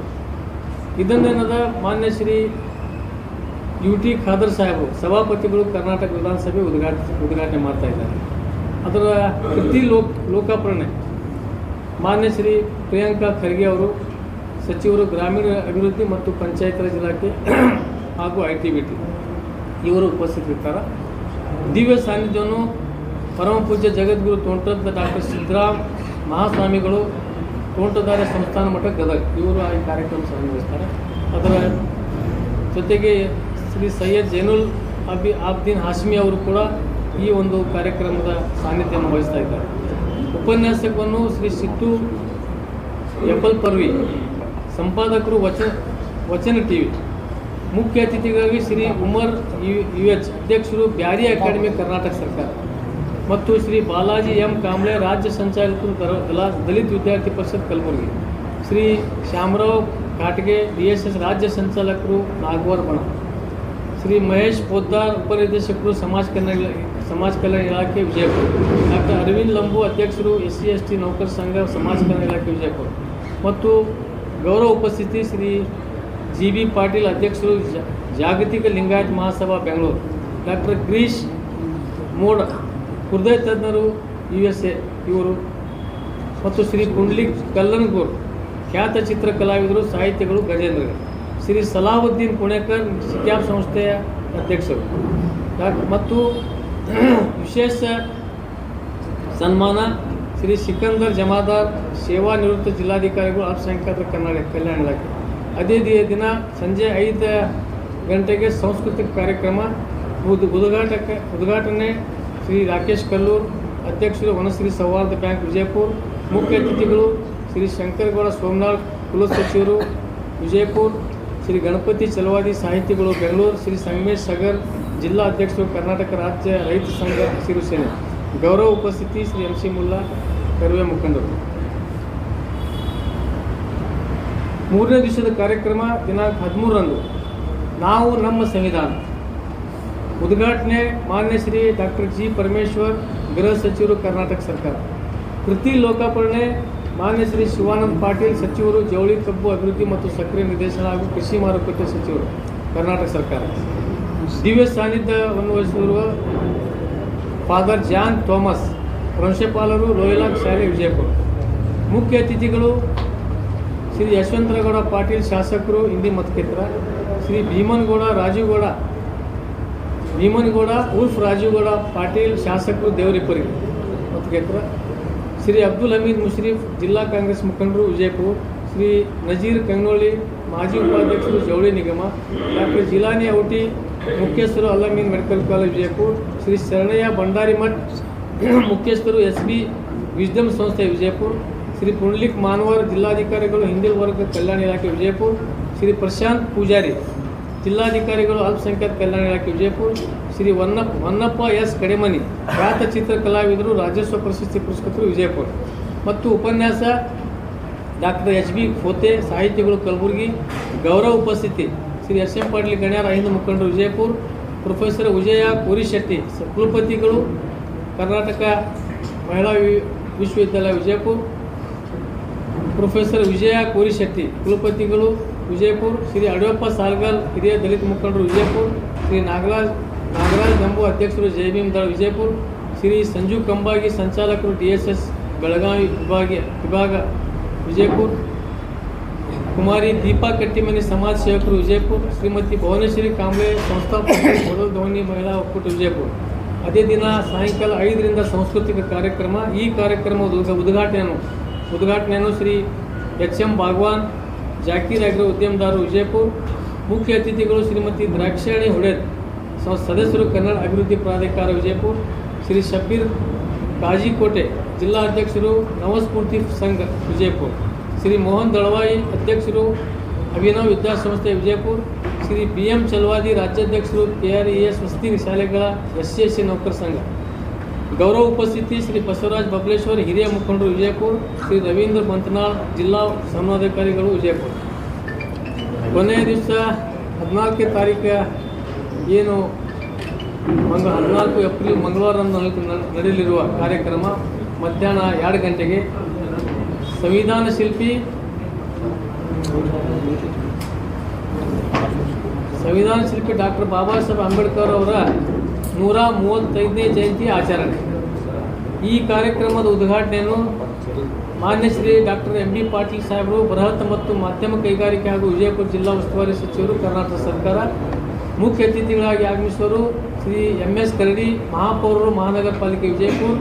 S3: ಇದನ್ನೇನದ ಮಾನ್ಯ ಶ್ರೀ UT ಖಾದರ್ ಸಾಹೇಬರು ಸಭಾಪತಿಗಳು ಕರ್ನಾಟಕ ವಿಧಾನಸಭೆ ಉದ್ಘಾಟನೆ ಮಾಡ್ತಾ ಇದ್ದಾರೆ. ಅದರ ಕೃತಿ ಲೋಕಾರ್ಪಣೆ ಮಾನ್ಯ ಶ್ರೀ ಪ್ರಿಯಾಂಕಾ ಖರ್ಗೆ ಅವರು, ಸಚಿವರು ಗ್ರಾಮೀಣ ಅಭಿವೃದ್ಧಿ ಮತ್ತು ಪಂಚಾಯತ್ ರಾಜ್ ಇಲಾಖೆ ಹಾಗೂ ITBT ಇವರು ಉಪಸ್ಥಿತರಿರ್ತಾರೆ. ದಿವ್ಯ ಸಾನ್ನಿಧ್ಯವನ್ನು ಪರಮ ಪೂಜ್ಯ ಜಗದ್ಗುರು ತೋಂಟದ ಡಾಕ್ಟರ್ ಸಿದ್ದರಾಮ್ ಮಹಾಸ್ವಾಮಿಗಳು, ತೋಂಟದಾರ್ಯ ಸಂಸ್ಥಾನ ಮಠ ಗದಗ ಇವರು ಈ ಕಾರ್ಯಕ್ರಮ ಸಂಯೋಜಿಸ್ತಾರೆ. ಅದರ ಜೊತೆಗೆ ಶ್ರೀ ಸೈಯದ್ ಜೈನುಲ್ ಆಬ್ದೀನ್ ಹಾಶ್ಮಿ ಅವರು ಕೂಡ ಈ ಒಂದು ಕಾರ್ಯಕ್ರಮದ ಸಾನ್ನಿಧ್ಯವನ್ನು ವಹಿಸ್ತಾ ಇದ್ದಾರೆ. ಉಪನ್ಯಾಸಕವನ್ನು ಶ್ರೀ ಸಿದ್ದು ಎಪ್ಪಲ್ ಪರ್ವಿ, ಸಂಪಾದಕರು ವಚನ TV. ಮುಖ್ಯ ಅತಿಥಿಗಾಗಿ ಶ್ರೀ ಉಮರ್ UH, ಅಧ್ಯಕ್ಷರು ಬ್ಯಾರಿ ಅಕಾಡೆಮಿ ಕರ್ನಾಟಕ ಸರ್ಕಾರ, ಮತ್ತು ಶ್ರೀ ಬಾಲಾಜಿ M ಕಾಂಬ್ಳೆ, ರಾಜ್ಯ ಸಂಚಾಲಕರು ದಲಿತ ವಿದ್ಯಾರ್ಥಿ ಪರಿಷತ್ ಕಲಬುರಗಿ, ಶ್ರೀ ಶ್ಯಾಮರಾವ್ ಘಾಟ್ಗೆ DSS ರಾಜ್ಯ ಸಂಚಾಲಕರು ನಾಗವಾರ ಬಣ, ಶ್ರೀ ಮಹೇಶ್ ಪೋದ್ದಾರ್ ಉಪನಿರ್ದೇಶಕರು ಸಮಾಜ ಕಲ್ಯಾಣ ಇಲಾಖೆ ವಿಜಯಪುರ, ಡಾಕ್ಟರ್ ಅರವಿಂದ್ ಲಂಬು ಅಧ್ಯಕ್ಷರು SC/ST ನೌಕರ ಸಂಘ ಸಮಾಜ ಕಲ್ಯಾಣ ಇಲಾಖೆ ವಿಜಯಪುರ, ಮತ್ತು ಗೌರವ ಉಪಸ್ಥಿತಿ ಶ್ರೀ GB ಪಾಟೀಲ್ ಅಧ್ಯಕ್ಷರು ಜಾಗತಿಕ ಲಿಂಗಾಯತ್ ಮಹಾಸಭಾ ಬೆಂಗಳೂರು, ಡಾಕ್ಟರ್ ಗ್ರೀಶ್ ಮೋಡ ಹೃದಯ ತಜ್ಞರು USA ಇವರು, ಮತ್ತು ಶ್ರೀ ಪುಂಡ್ಲಿಕ್ ಕಲ್ಲನಗೂರ್ ಖ್ಯಾತ ಚಿತ್ರ ಕಲಾವಿದರು ಸಾಹಿತ್ಯಗಳು ಗಜೇಂದ್ರ, ಶ್ರೀ ಸಲಾವುದ್ದೀನ್ ಪುಣೇಕರ್ ಸಿಕ್ಯಾಪ್ ಸಂಸ್ಥೆಯ ಅಧ್ಯಕ್ಷರು, ಮತ್ತು ವಿಶೇಷ ಸನ್ಮಾನ ಶ್ರೀ ಸಿಕಂದರ್ ಜಮಾದಾರ್, ಸೇವಾ ನಿವೃತ್ತ ಜಿಲ್ಲಾಧಿಕಾರಿಗಳು, ಅಲ್ಪಸಂಖ್ಯಾತರ ಕಲ್ಯಾಣ ಇಲಾಖೆ. ಅದೇ ದಿನ ಸಂಜೆ 5 ಗಂಟೆಗೆ ಸಾಂಸ್ಕೃತಿಕ ಕಾರ್ಯಕ್ರಮ. ಉದ್ಘಾಟನೆ ಶ್ರೀ ರಾಕೇಶ್ ಕಲ್ಲೂರ್, ಅಧ್ಯಕ್ಷರು ವನಶ್ರೀ ಸೌಹಾರ್ದ ಬ್ಯಾಂಕ್ ವಿಜಯಪುರ. ಮುಖ್ಯ ಅತಿಥಿಗಳು ಶ್ರೀ ಶಂಕರಗೌಡ ಸೋಮನಾಥ್, ಕುಲಸಚಿವರು ವಿಜಯಪುರ, ಶ್ರೀ ಗಣಪತಿ ಚಲವಾದಿ ಸಾಹಿತಿಗಳು ಬೆಂಗಳೂರು, ಶ್ರೀ ಸಂಗಮೇಶ್ ಸಗರ್, ಜಿಲ್ಲಾ ಅಧ್ಯಕ್ಷರು ಕರ್ನಾಟಕ ರಾಜ್ಯ ರೈತ ಸಂಘ ಶಿವಸೇನೆ. ಗೌರವ ಉಪಸ್ಥಿತಿ ಶ್ರೀ MC ಮುಲ್ಲಾ, ಕರುವೆ ಮುಖಂಡರು. 3ನೇ ದಿವಸದ ಕಾರ್ಯಕ್ರಮ ದಿನಾಂಕ 13ರಂದು ನಾವು ನಮ್ಮ ಸಂವಿಧಾನ. ಉದ್ಘಾಟನೆ ಮಾನ್ಯ ಶ್ರೀ ಡಾಕ್ಟರ್ G ಪರಮೇಶ್ವರ್, ಗೃಹ ಸಚಿವರು ಕರ್ನಾಟಕ ಸರ್ಕಾರ. ಕೃತಿ ಲೋಕಾರ್ಪಣೆ ಮಾನ್ಯ ಶ್ರೀ ಶಿವಾನಂದ ಪಾಟೀಲ್, ಸಚಿವರು ಜವಳಿ ಕಬ್ಬು ಅಭಿವೃದ್ಧಿ ಮತ್ತು ಸಕ್ಕರೆ ನಿರ್ದೇಶನ ಹಾಗೂ ಕೃಷಿ ಮಾರುಕಟ್ಟೆ ಸಚಿವರು ಕರ್ನಾಟಕ ಸರ್ಕಾರ. ದಿವ್ಯ ಸಾನ್ನಿಧ್ಯವನ್ನು ವಹಿಸಿರುವ ಫಾದರ್ ಜಾನ್ ಥೋಮಸ್, ಪ್ರಾಂಶುಪಾಲರು ರೋಯಲಾಕ್ ಶಾಲೆ ವಿಜಯಪುರ. ಮುಖ್ಯ ಅತಿಥಿಗಳು ಶ್ರೀ ಯಶವಂತರಗೌಡ ಪಾಟೀಲ್, ಶಾಸಕರು ಇಂಡಿ ಮತಕ್ಷೇತ್ರ, ಶ್ರೀ ಭೀಮನಗೌಡ ಉರ್ಫ್ ರಾಜೀವ್ಗೌಡ ಪಾಟೀಲ್, ಶಾಸಕರು ದೇವರಿಪರಿಗೆ ಮತಕ್ಷೇತ್ರ, ಶ್ರೀ ಅಬ್ದುಲ್ ಹಮೀದ್ ಮುಶ್ರೀಫ್, ಜಿಲ್ಲಾ ಕಾಂಗ್ರೆಸ್ ಮುಖಂಡರು ವಿಜಯಪುರ, ಶ್ರೀ ನಜೀರ್ ಕಂಗ್ನೋಳಿ, ಮಾಜಿ ಉಪಾಧ್ಯಕ್ಷರು ಜವಳಿ ನಿಗಮ, ಡಾಕ್ಟರ್ ಜಿಲಾನಿ ಔಟಿ, ಮುಖ್ಯಸ್ಥರು ಅಲ್ಲಮೀನ್ ಮೆಡಿಕಲ್ ಕಾಲೇಜ್ ವಿಜಯಪುರ, ಶ್ರೀ ಶರಣಯ್ಯ ಭಂಡಾರಿ ಮಠ್, ಮುಖ್ಯಸ್ಥರು SB ವಿಸ್ಡಮ್ ಸಂಸ್ಥೆ ವಿಜಯಪುರ, ಶ್ರೀ ಪುಂಡ್ಲಿಕ್ ಮಾನವರ್, ಜಿಲ್ಲಾಧಿಕಾರಿಗಳು ಹಿಂದುಳಿದ ವರ್ಗ ಕಲ್ಯಾಣ ಇಲಾಖೆ ವಿಜಯಪುರ, ಶ್ರೀ ಪ್ರಶಾಂತ್ ಪೂಜಾರಿ, ಜಿಲ್ಲಾಧಿಕಾರಿಗಳು ಅಲ್ಪಸಂಖ್ಯಾತ ಕಲ್ಯಾಣ ಇಲಾಖೆ ವಿಜಯಪುರ, ಶ್ರೀ ಹೊನ್ನಪ್ಪ S ಕಡೆಮನಿ, ಖ್ಯಾತ ಚಿತ್ರ ಕಲಾವಿದರು, ರಾಜ್ಯೋತ್ಸವ ಪ್ರಶಸ್ತಿ ಪುರಸ್ಕೃತರು ವಿಜಯಪುರ. ಮತ್ತು ಉಪನ್ಯಾಸ ಡಾಕ್ಟರ್ HB ಖೋತೆ, ಸಾಹಿತ್ಯಗಳು ಕಲಬುರಗಿ. ಗೌರವ ಉಪಸ್ಥಿತಿ ಶ್ರೀ SM ಪಾಟೀಲ್ ಗಣ್ಯರ, ಹಿಂದೂ ಮುಖಂಡರು ವಿಜಯಪುರ, ಪ್ರೊಫೆಸರ್ ವಿಜಯ ಕೋರಿಶೆಟ್ಟಿ, ಕುಲಪತಿಗಳು ಕರ್ನಾಟಕ ಮಹಿಳಾ ವಿಶ್ವವಿದ್ಯಾಲಯ ವಿಜಯಪುರ, ಪ್ರೊಫೆಸರ್ ವಿಜಯ ಕೋರಿಶೆಟ್ಟಿ, ಕುಲಪತಿಗಳು ವಿಜಯಪುರ, ಶ್ರೀ ಅಡವಪ್ಪ ಸಾಲ್ಗಲ್, ಹಿರಿಯ ದಲಿತ ಮುಖಂಡರು ವಿಜಯಪುರ, ಶ್ರೀ ನಾಗರಾಜ್ ನಂಬು, ಅಧ್ಯಕ್ಷರು ಜೈ ಭೀಮ್ ದಳ ವಿಜಯಪುರ, ಶ್ರೀ ಸಂಜು ಕಂಬಾಗಿ, ಸಂಚಾಲಕರು DSS ಬೆಳಗಾವಿ ವಿಭಾಗ ವಿಜಯಪುರ, ಕುಮಾರಿ ದೀಪಾ ಕಟ್ಟಿಮನಿ ಸಮಾಜ ಸೇವಕರು ವಿಜಯಪುರ, ಶ್ರೀಮತಿ ಭುವನೇಶ್ವರಿ ಕಾಂಬ್ಳೆ ಸಂಸ್ಥಾಪಕರು ಮೊದಲು ಧೋನಿ ಮಹಿಳಾ ಒಕ್ಕೂಟ ವಿಜಯಪುರ. ಅದೇ ದಿನ ಸಾಯಂಕಾಲ 5ರಿಂದ ಸಾಂಸ್ಕೃತಿಕ ಕಾರ್ಯಕ್ರಮ. ಈ ಕಾರ್ಯಕ್ರಮದ ಉದ್ಘಾಟನೆಯನ್ನು ಶ್ರೀ ಎಚ್.ಎಂ. ಭಾಗವಾನ್, ಜಾಕೀರ್ ಅಗ್ರ ಉದ್ಯಮದಾರರು ವಿಜಯಪುರ. ಮುಖ್ಯ ಅತಿಥಿಗಳು ಶ್ರೀಮತಿ ದ್ರಾಕ್ಷಾಣಿ ಹೊಡೆರ್, ಸದಸ್ಯರು ಕನ್ನಡ ಅಭಿವೃದ್ಧಿ ಪ್ರಾಧಿಕಾರ ವಿಜಯಪುರ. ಶ್ರೀ ಶಬೀರ್ ಕಾಜಿಕೋಟೆ, ಜಿಲ್ಲಾ ಅಧ್ಯಕ್ಷರು ನವಸ್ಫೂರ್ತಿ ಸಂಘ ವಿಜಯಪುರ. ಶ್ರೀ ಮೋಹನ್ ದಳವಾಯಿ, ಅಧ್ಯಕ್ಷರು ಅಭಿನವ್ ವಿದ್ಯಾಸಂಸ್ಥೆ ವಿಜಯಪುರ. ಶ್ರೀ ಬಿ.ಎಂ. ಚಲವಾದಿ, ರಾಜ್ಯಾಧ್ಯಕ್ಷರು KRES ವಸತಿ ಶಾಲೆಗಳ SC ನೌಕರ ಸಂಘ. ಗೌರವ ಉಪಸ್ಥಿತಿ ಶ್ರೀ ಬಸವರಾಜ್ ಬಬಲೇಶ್ವರ್, ಹಿರಿಯ ಮುಖಂಡರು ವಿಜಯಪುರ. ಶ್ರೀ ರವೀಂದ್ರ ಮಂತನಾಳ್, ಜಿಲ್ಲಾ ಸಮನ್ವಯಾಧಿಕಾರಿಗಳು ವಿಜಯಪುರ. ಕೊನೆಯ ದಿವಸ 14ನೇ ತಾರೀಕು ಏನು 14 ಏಪ್ರಿಲ್ ಮಂಗಳವಾರದಂದು ನಡೆಯಲಿರುವ ಕಾರ್ಯಕ್ರಮ ಮಧ್ಯಾಹ್ನ 2 ಗಂಟೆಗೆ ಸಂವಿಧಾನ ಶಿಲ್ಪಿ ಡಾಕ್ಟರ್ ಬಾಬಾ ಸಾಹೇಬ್ ಅಂಬೇಡ್ಕರ್ ಅವರ 135ನೇ ಜಯಂತಿ ಆಚರಣೆ. ಈ ಕಾರ್ಯಕ್ರಮದ ಉದ್ಘಾಟನೆಯನ್ನು ಮಾನ್ಯ ಶ್ರೀ ಡಾಕ್ಟರ್ M.D. ಪಾಟೀಲ್ ಸಾಹೇಬರು, ಬೃಹತ್ ಮತ್ತು ಮಾಧ್ಯಮ ಕೈಗಾರಿಕೆ ಹಾಗೂ ವಿಜಯಪುರ ಜಿಲ್ಲಾ ಉಸ್ತುವಾರಿ ಸಚಿವರು, ಕರ್ನಾಟಕ ಸರ್ಕಾರ. ಮುಖ್ಯ ಅತಿಥಿಗಳಾಗಿ ಆಗಮಿಸುವರು ಶ್ರೀ M.S. ಕರಡಿ, ಮಹಾಪೌರರು, ಮಹಾನಗರ ಪಾಲಿಕೆ ವಿಜಯಪುರ.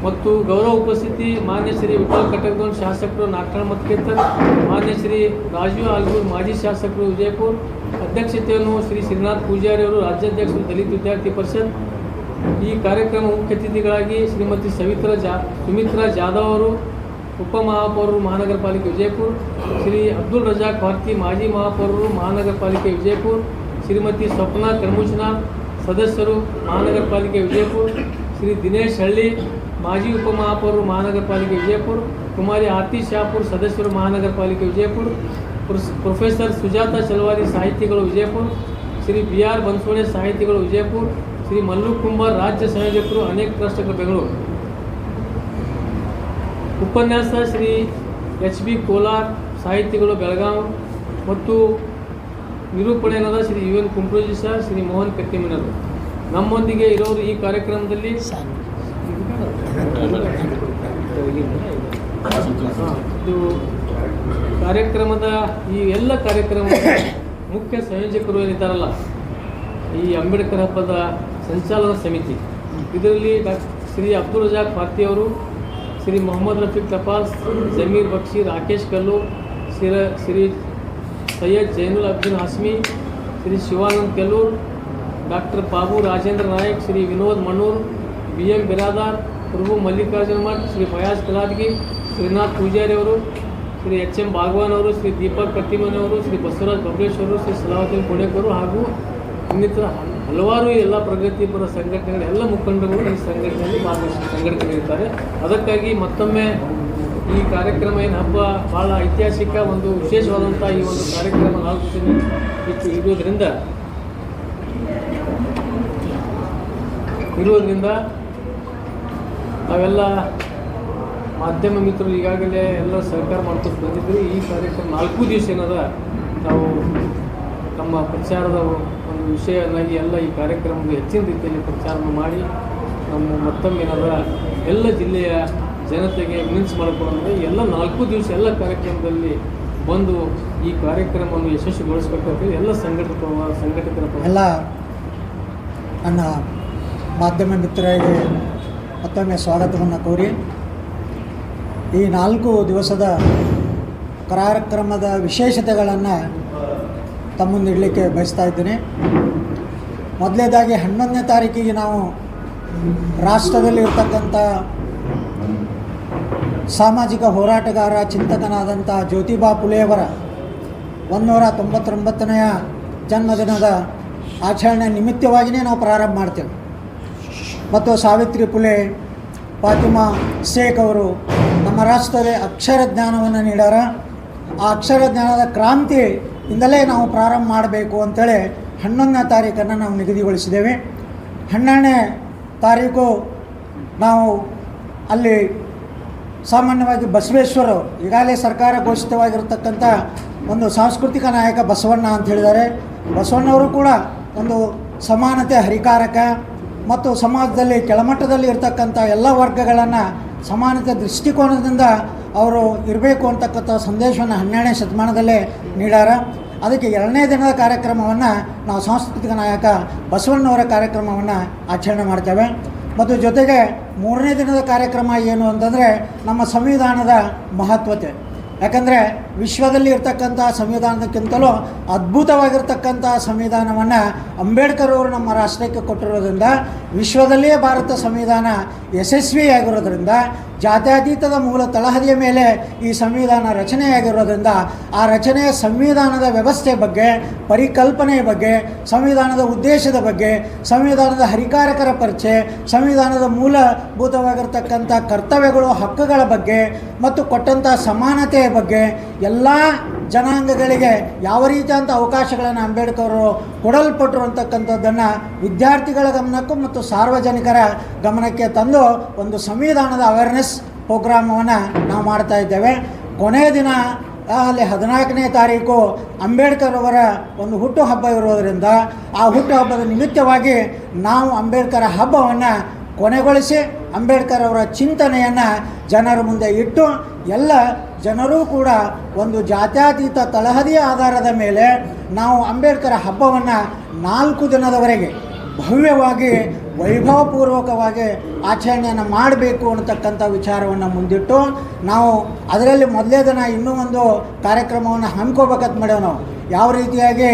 S3: ಮತ್ತು ಗೌರವ ಉಪಸ್ಥಿತಿ ಮಾನ್ಯ ಶ್ರೀ ವಿಠಲ್ ಕಟಕದೋನ್, ಶಾಸಕರು ನಾಲ್ಕಣ ಮತಕೇತರ್. ಮಾನ್ಯ ಶ್ರೀ ರಾಜೀವ್ ಆಲ್ಗೂರ್, ಮಾಜಿ ಶಾಸಕರು ವಿಜಯಪುರ. ಅಧ್ಯಕ್ಷತೆಯನ್ನು ಶ್ರೀ ಶ್ರೀನಾಥ್ ಪೂಜಾರಿ ಅವರು, ರಾಜ್ಯಾಧ್ಯಕ್ಷರು ದಲಿತ ವಿದ್ಯಾರ್ಥಿ ಪರಿಷತ್. ಈ ಕಾರ್ಯಕ್ರಮ ಮುಖ್ಯ ಅತಿಥಿಗಳಾಗಿ ಶ್ರೀಮತಿ ಸುಮಿತ್ರಾ ಜಾಧವ್ ಅವರು, ಉಪಮಹಾಪೌರರು, ಮಹಾನಗರ ಪಾಲಿಕೆ ವಿಜಯಪುರ. ಶ್ರೀ ಅಬ್ದುಲ್ ರಜಾಕ್ ಭಾರ್ತಿ, ಮಾಜಿ ಮಹಾಪೌರರು, ಮಹಾನಗರ ಪಾಲಿಕೆ ವಿಜಯಪುರ. ಶ್ರೀಮತಿ ಸ್ವಪ್ನಾ ಕರ್ಮುಜ್ನಾಳ್, ಸದಸ್ಯರು, ಮಹಾನಗರ ಪಾಲಿಕೆ ವಿಜಯಪುರ. ಶ್ರೀ ದಿನೇಶ್ ಹಳ್ಳಿ, ಮಾಜಿ ಉಪಮಹಾಪೌರರು, ಮಹಾನಗರ ಪಾಲಿಕೆ ವಿಜಯಪುರ. ಕುಮಾರಿ ಆರತಿ ಶಾಪುರ್, ಸದಸ್ಯರು, ಮಹಾನಗರ ಪಾಲಿಕೆ ವಿಜಯಪುರ. ಪ್ರೊಫೆಸರ್ ಸುಜಾತಾ ಚಲವಾದಿ, ಸಾಹಿತಿಗಳು ವಿಜಯಪುರ. ಶ್ರೀ B.R. ಬನ್ಸೋಡೆ, ಸಾಹಿತಿಗಳು ವಿಜಯಪುರ. ಶ್ರೀ ಮಲ್ಲು ಕುಂಬಾರ್, ರಾಜ್ಯ ಸಂಯೋಜಕರು, ಅನೇಕ ಟ್ರಸ್ಟ್ಗಳು ಬೆಂಗಳೂರು. ಉಪನ್ಯಾಸ ಶ್ರೀ H.B. ಕೋಲಾರ್, ಸಾಹಿತಿಗಳು ಬೆಳಗಾವಿ. ಮತ್ತು ನಿರೂಪಣೆಯಾದ ಶ್ರೀ UN ಕುಂಪ್ರೋಜಿ ಸರ್, ಶ್ರೀ ಮೋಹನ್ ಕಟ್ಟಿಮನರು ನಮ್ಮೊಂದಿಗೆ ಇರೋರು. ಈ ಕಾರ್ಯಕ್ರಮದಲ್ಲಿ ಇದು ಕಾರ್ಯಕ್ರಮದ ಈ ಎಲ್ಲ ಕಾರ್ಯಕ್ರಮದ ಮುಖ್ಯ ಸಂಯೋಜಕರು ಏನಿದ್ದಾರಲ್ಲ, ಈ ಅಂಬೇಡ್ಕರ್ ಹಬ್ಬದ ಸಂಚಾಲನಾ ಸಮಿತಿ, ಇದರಲ್ಲಿ ಶ್ರೀ ಅಬ್ದುಲ್ ರಜಾಕ್ ಭಾರ್ತಿ ಅವರು, ಶ್ರೀ ಮೊಹಮ್ಮದ್ ರಫೀಕ್ ತಪಾಸ್, ಜಮೀರ್ ಬಕ್ಷಿ, ರಾಕೇಶ್ ಕಲ್ಲು, ಶ್ರೀ ಸೈಯದ್ ಜೈನುಲ್ ಅಬ್ದಿನ್ ಹಾಸ್ಮಿ, ಶ್ರೀ ಶಿವಾನಂದ್ ಕೆಲೂರ್, ಡಾಕ್ಟರ್ ಬಾಬು ರಾಜೇಂದ್ರ ನಾಯಕ್, ಶ್ರೀ ವಿನೋದ್ ಮಣ್ಣೂರ್, B.M. ಬಿರಾದಾರ್, ಪ್ರಭು ಮಲ್ಲಿಕಾರ್ಜುನ ಮಠ್, ಶ್ರೀ ಫಯಾಜ್ ಕಲಾದ್ಗಿ, ಶ್ರೀನಾಥ್ ಪೂಜಾರಿ ಅವರು, ಶ್ರೀ H.M. ಭಾಗವಾನ್ ಅವರು, ಶ್ರೀ ದೀಪಕ್ ಕಟ್ಟಿಮನಿ ಅವರು, ಶ್ರೀ ಬಸವರಾಜ್ ಬಬಲೇಶ್ವರು, ಶ್ರೀ ಸಲಾವುದ್ದೀನ್ ಪುಣೇಕರು ಹಾಗೂ ಇನ್ನಿತರ ಹಲವಾರು ಎಲ್ಲ ಪ್ರಗತಿಪರ ಸಂಘಟನೆಗಳ ಎಲ್ಲ ಮುಖಂಡರು ಈ ಸಂಘಟನೆಯಲ್ಲಿ ಸಂಘಟನೆಗಳಿರ್ತಾರೆ. ಅದಕ್ಕಾಗಿ ಮತ್ತೊಮ್ಮೆ ಈ ಕಾರ್ಯಕ್ರಮ ಏನು ಹಬ್ಬ ಭಾಳ ಐತಿಹಾಸಿಕ ಒಂದು ವಿಶೇಷವಾದಂಥ ಈ ಒಂದು ಕಾರ್ಯಕ್ರಮ 4 ದಿನ ಇರುವುದರಿಂದ ನಾವೆಲ್ಲ ಮಾಧ್ಯಮ ಮಿತ್ರರು ಈಗಾಗಲೇ ಎಲ್ಲ ಸಹಕಾರ ಮಾಡ್ಕೊಂಡು ಬಂದಿದ್ದರು. ಈ ಕಾರ್ಯಕ್ರಮ 4 ದಿವಸ ಏನದ ನಾವು ನಮ್ಮ ಪ್ರಚಾರದ ಒಂದು ವಿಷಯನಾಗಿ ಎಲ್ಲ ಈ ಕಾರ್ಯಕ್ರಮದ ಹೆಚ್ಚಿನ ರೀತಿಯಲ್ಲಿ ಪ್ರಚಾರ ಮಾಡಿ ನಮ್ಮ ಮತ್ತೊಮ್ಮೆ ಏನದ ಎಲ್ಲ ಜಿಲ್ಲೆಯ ಜನತೆಗೆ ವಿನಂತಿ ಮಾಡಿಕೊಂಡ್ರೆ ಎಲ್ಲ 4 ದಿವಸ ಎಲ್ಲ ಕಾರ್ಯಕ್ರಮದಲ್ಲಿ ಬಂದು ಈ ಕಾರ್ಯಕ್ರಮವನ್ನು ಯಶಸ್ವಿಗೊಳಿಸಬೇಕಾದ್ರೆ ಎಲ್ಲ ಸಂಘಟಕರ
S4: ಎಲ್ಲ ನನ್ನ ಮಾಧ್ಯಮ ಮಿತ್ರರಿಗೆ ಮತ್ತೊಮ್ಮೆ ಸ್ವಾಗತವನ್ನು ಕೋರಿ ಈ 4 ದಿವಸದ ಕಾರ್ಯಕ್ರಮದ ವಿಶೇಷತೆಗಳನ್ನು ತಮ್ಮ ಮುಂದೆ ಇಡಲಿಕ್ಕೆ ಬಯಸ್ತಾ ಇದ್ದೇನೆ. ಮೊದಲನೇದಾಗಿ 11ನೇ ತಾರೀಕಿಗೆ ನಾವು ರಾಷ್ಟ್ರದಲ್ಲಿ ಇರ್ತಕ್ಕಂಥ ಸಾಮಾಜಿಕ ಹೋರಾಟಗಾರ, ಚಿಂತಕನಾದಂಥ ಜ್ಯೋತಿಬಾ ಫುಲೆಯವರ 199ನೆಯ ಜನ್ಮದಿನದ ಆಚರಣೆ ನಿಮಿತ್ತವಾಗಿಯೇ ನಾವು ಪ್ರಾರಂಭ ಮಾಡ್ತೇವೆ. ಮತ್ತು ಸಾವಿತ್ರಿ ಫುಲೆ, ಫಾತಿಮಾ ಶೇಖ್ ಅವರು ನಮ್ಮ ರಾಷ್ಟ್ರದಲ್ಲಿ ಅಕ್ಷರ ಜ್ಞಾನವನ್ನು ನೀಡ್ಯಾರ. ಆ ಅಕ್ಷರ ಜ್ಞಾನದ ಕ್ರಾಂತಿಯಿಂದಲೇ ನಾವು ಪ್ರಾರಂಭ ಮಾಡಬೇಕು ಅಂಥೇಳಿ 11ನೇ ತಾರೀಕನ್ನು ನಾವು ನಿಗದಿಗೊಳಿಸಿದ್ದೇವೆ. 12ನೇ ತಾರೀಕು ನಾವು ಅಲ್ಲಿ ಸಾಮಾನ್ಯವಾಗಿ ಬಸವೇಶ್ವರರು ಈಗಾಗಲೇ ಸರ್ಕಾರ ಘೋಷಿತವಾಗಿರತಕ್ಕಂಥ ಒಂದು ಸಾಂಸ್ಕೃತಿಕ ನಾಯಕ ಬಸವಣ್ಣ ಅಂತ ಹೇಳಿದ್ದಾರೆ. ಬಸವಣ್ಣವರು ಕೂಡ ಒಂದು ಸಮಾನತೆ ಹರಿಕಾರಕ ಮತ್ತು ಸಮಾಜದಲ್ಲಿ ಕೆಳಮಟ್ಟದಲ್ಲಿ ಇರತಕ್ಕಂಥ ಎಲ್ಲ ವರ್ಗಗಳನ್ನು ಸಮಾನತೆ ದೃಷ್ಟಿಕೋನದಿಂದ ಅವರು ಇರಬೇಕು ಅಂತಕ್ಕಂಥ ಸಂದೇಶವನ್ನು 12ನೇ ಶತಮಾನದಲ್ಲೇ ನೀಡ್ಯಾರ. ಅದಕ್ಕೆ 2ನೇ ದಿನದ ಕಾರ್ಯಕ್ರಮವನ್ನು ನಾವು ಸಾಂಸ್ಕೃತಿಕ ನಾಯಕ ಬಸವಣ್ಣವರ ಕಾರ್ಯಕ್ರಮವನ್ನು ಆಚರಣೆ ಮಾಡ್ತೇವೆ. ಮತ್ತು ಜೊತೆಗೆ 3ನೇ ದಿನದ ಕಾರ್ಯಕ್ರಮ ಏನು ಅಂತಂದರೆ ನಮ್ಮ ಸಂವಿಧಾನದ ಮಹತ್ವತೆ. ಯಾಕಂದರೆ ವಿಶ್ವದಲ್ಲಿ ಇರ್ತಕ್ಕಂಥ ಸಂವಿಧಾನಕ್ಕಿಂತಲೂ ಅದ್ಭುತವಾಗಿರ್ತಕ್ಕಂಥ ಸಂವಿಧಾನವನ್ನು ಅಂಬೇಡ್ಕರ್ ಅವರು ನಮ್ಮ ರಾಷ್ಟ್ರಕ್ಕೆ ಕೊಟ್ಟಿರೋದ್ರಿಂದ, ವಿಶ್ವದಲ್ಲಿಯೇ ಭಾರತ ಸಂವಿಧಾನ ಯಶಸ್ವಿಯಾಗಿರೋದ್ರಿಂದ, ಜಾತ್ಯತೀತದ ಮೂಲ ತಳಹದಿಯ ಮೇಲೆ ಈ ಸಂವಿಧಾನ ರಚನೆಯಾಗಿರೋದ್ರಿಂದ ಆ ರಚನೆಯ ಸಂವಿಧಾನದ ವ್ಯವಸ್ಥೆ ಬಗ್ಗೆ, ಪರಿಕಲ್ಪನೆಯ ಬಗ್ಗೆ, ಸಂವಿಧಾನದ ಉದ್ದೇಶದ ಬಗ್ಗೆ, ಸಂವಿಧಾನದ ಹರಿಕಾರಕರ ಪರಿಚಯ, ಸಂವಿಧಾನದ ಮೂಲಭೂತವಾಗಿರ್ತಕ್ಕಂಥ ಕರ್ತವ್ಯಗಳು, ಹಕ್ಕುಗಳ ಬಗ್ಗೆ ಮತ್ತು ಕೊಟ್ಟಂಥ ಸಮಾನತೆಯ ಬಗ್ಗೆ, ಎಲ್ಲ ಜನಾಂಗಗಳಿಗೆ ಯಾವ ರೀತಿಯಂಥ ಅವಕಾಶಗಳನ್ನು ಅಂಬೇಡ್ಕರ್ ಕೊಡಲ್ಪಟ್ಟರು ಅಂತಕ್ಕಂಥದ್ದನ್ನು ವಿದ್ಯಾರ್ಥಿಗಳ ಗಮನಕ್ಕೂ ಮತ್ತು ಸಾರ್ವಜನಿಕರ ಗಮನಕ್ಕೆ ತಂದು ಒಂದು ಸಂವಿಧಾನದ ಅವೇರ್ನೆಸ್ ಪ್ರೋಗ್ರಾಮವನ್ನು ನಾವು ಮಾಡ್ತಾ ಇದ್ದೇವೆ. ಕೊನೆಯ ದಿನ ಅಲ್ಲಿ 14ನೇ ತಾರೀಕು ಅಂಬೇಡ್ಕರ್ ಅವರ ಒಂದು ಹುಟ್ಟುಹಬ್ಬ ಇರೋದರಿಂದ ಆ ಹುಟ್ಟುಹಬ್ಬದ ನಿಮಿತ್ತವಾಗಿ ನಾವು ಅಂಬೇಡ್ಕರ್ ಹಬ್ಬವನ್ನು ಕೊನೆಗೊಳಿಸಿ ಅಂಬೇಡ್ಕರ್ ಅವರ ಚಿಂತನೆಯನ್ನು ಜನರ ಮುಂದೆ ಇಟ್ಟು ಎಲ್ಲ ಜನರೂ ಕೂಡ ಒಂದು ಜಾತ್ಯತೀತ ತಳಹದಿಯ ಆಧಾರದ ಮೇಲೆ ನಾವು ಅಂಬೇಡ್ಕರ್ ಹಬ್ಬವನ್ನು 4 ದಿನದವರೆಗೆ ಭವ್ಯವಾಗಿ ವೈಭವಪೂರ್ವಕವಾಗಿ ಆಚರಣೆಯನ್ನು ಮಾಡಬೇಕು ಅನ್ನತಕ್ಕಂಥ ವಿಚಾರವನ್ನು ಮುಂದಿಟ್ಟು ನಾವು ಅದರಲ್ಲಿ ಮೊದಲೇ ದಿನ ಇನ್ನೂ ಒಂದು ಕಾರ್ಯಕ್ರಮವನ್ನು ಹಮ್ಮಿಕೋಬೇಕಂತ ಮಾಡೇವೆ. ನಾವು ಯಾವ ರೀತಿಯಾಗಿ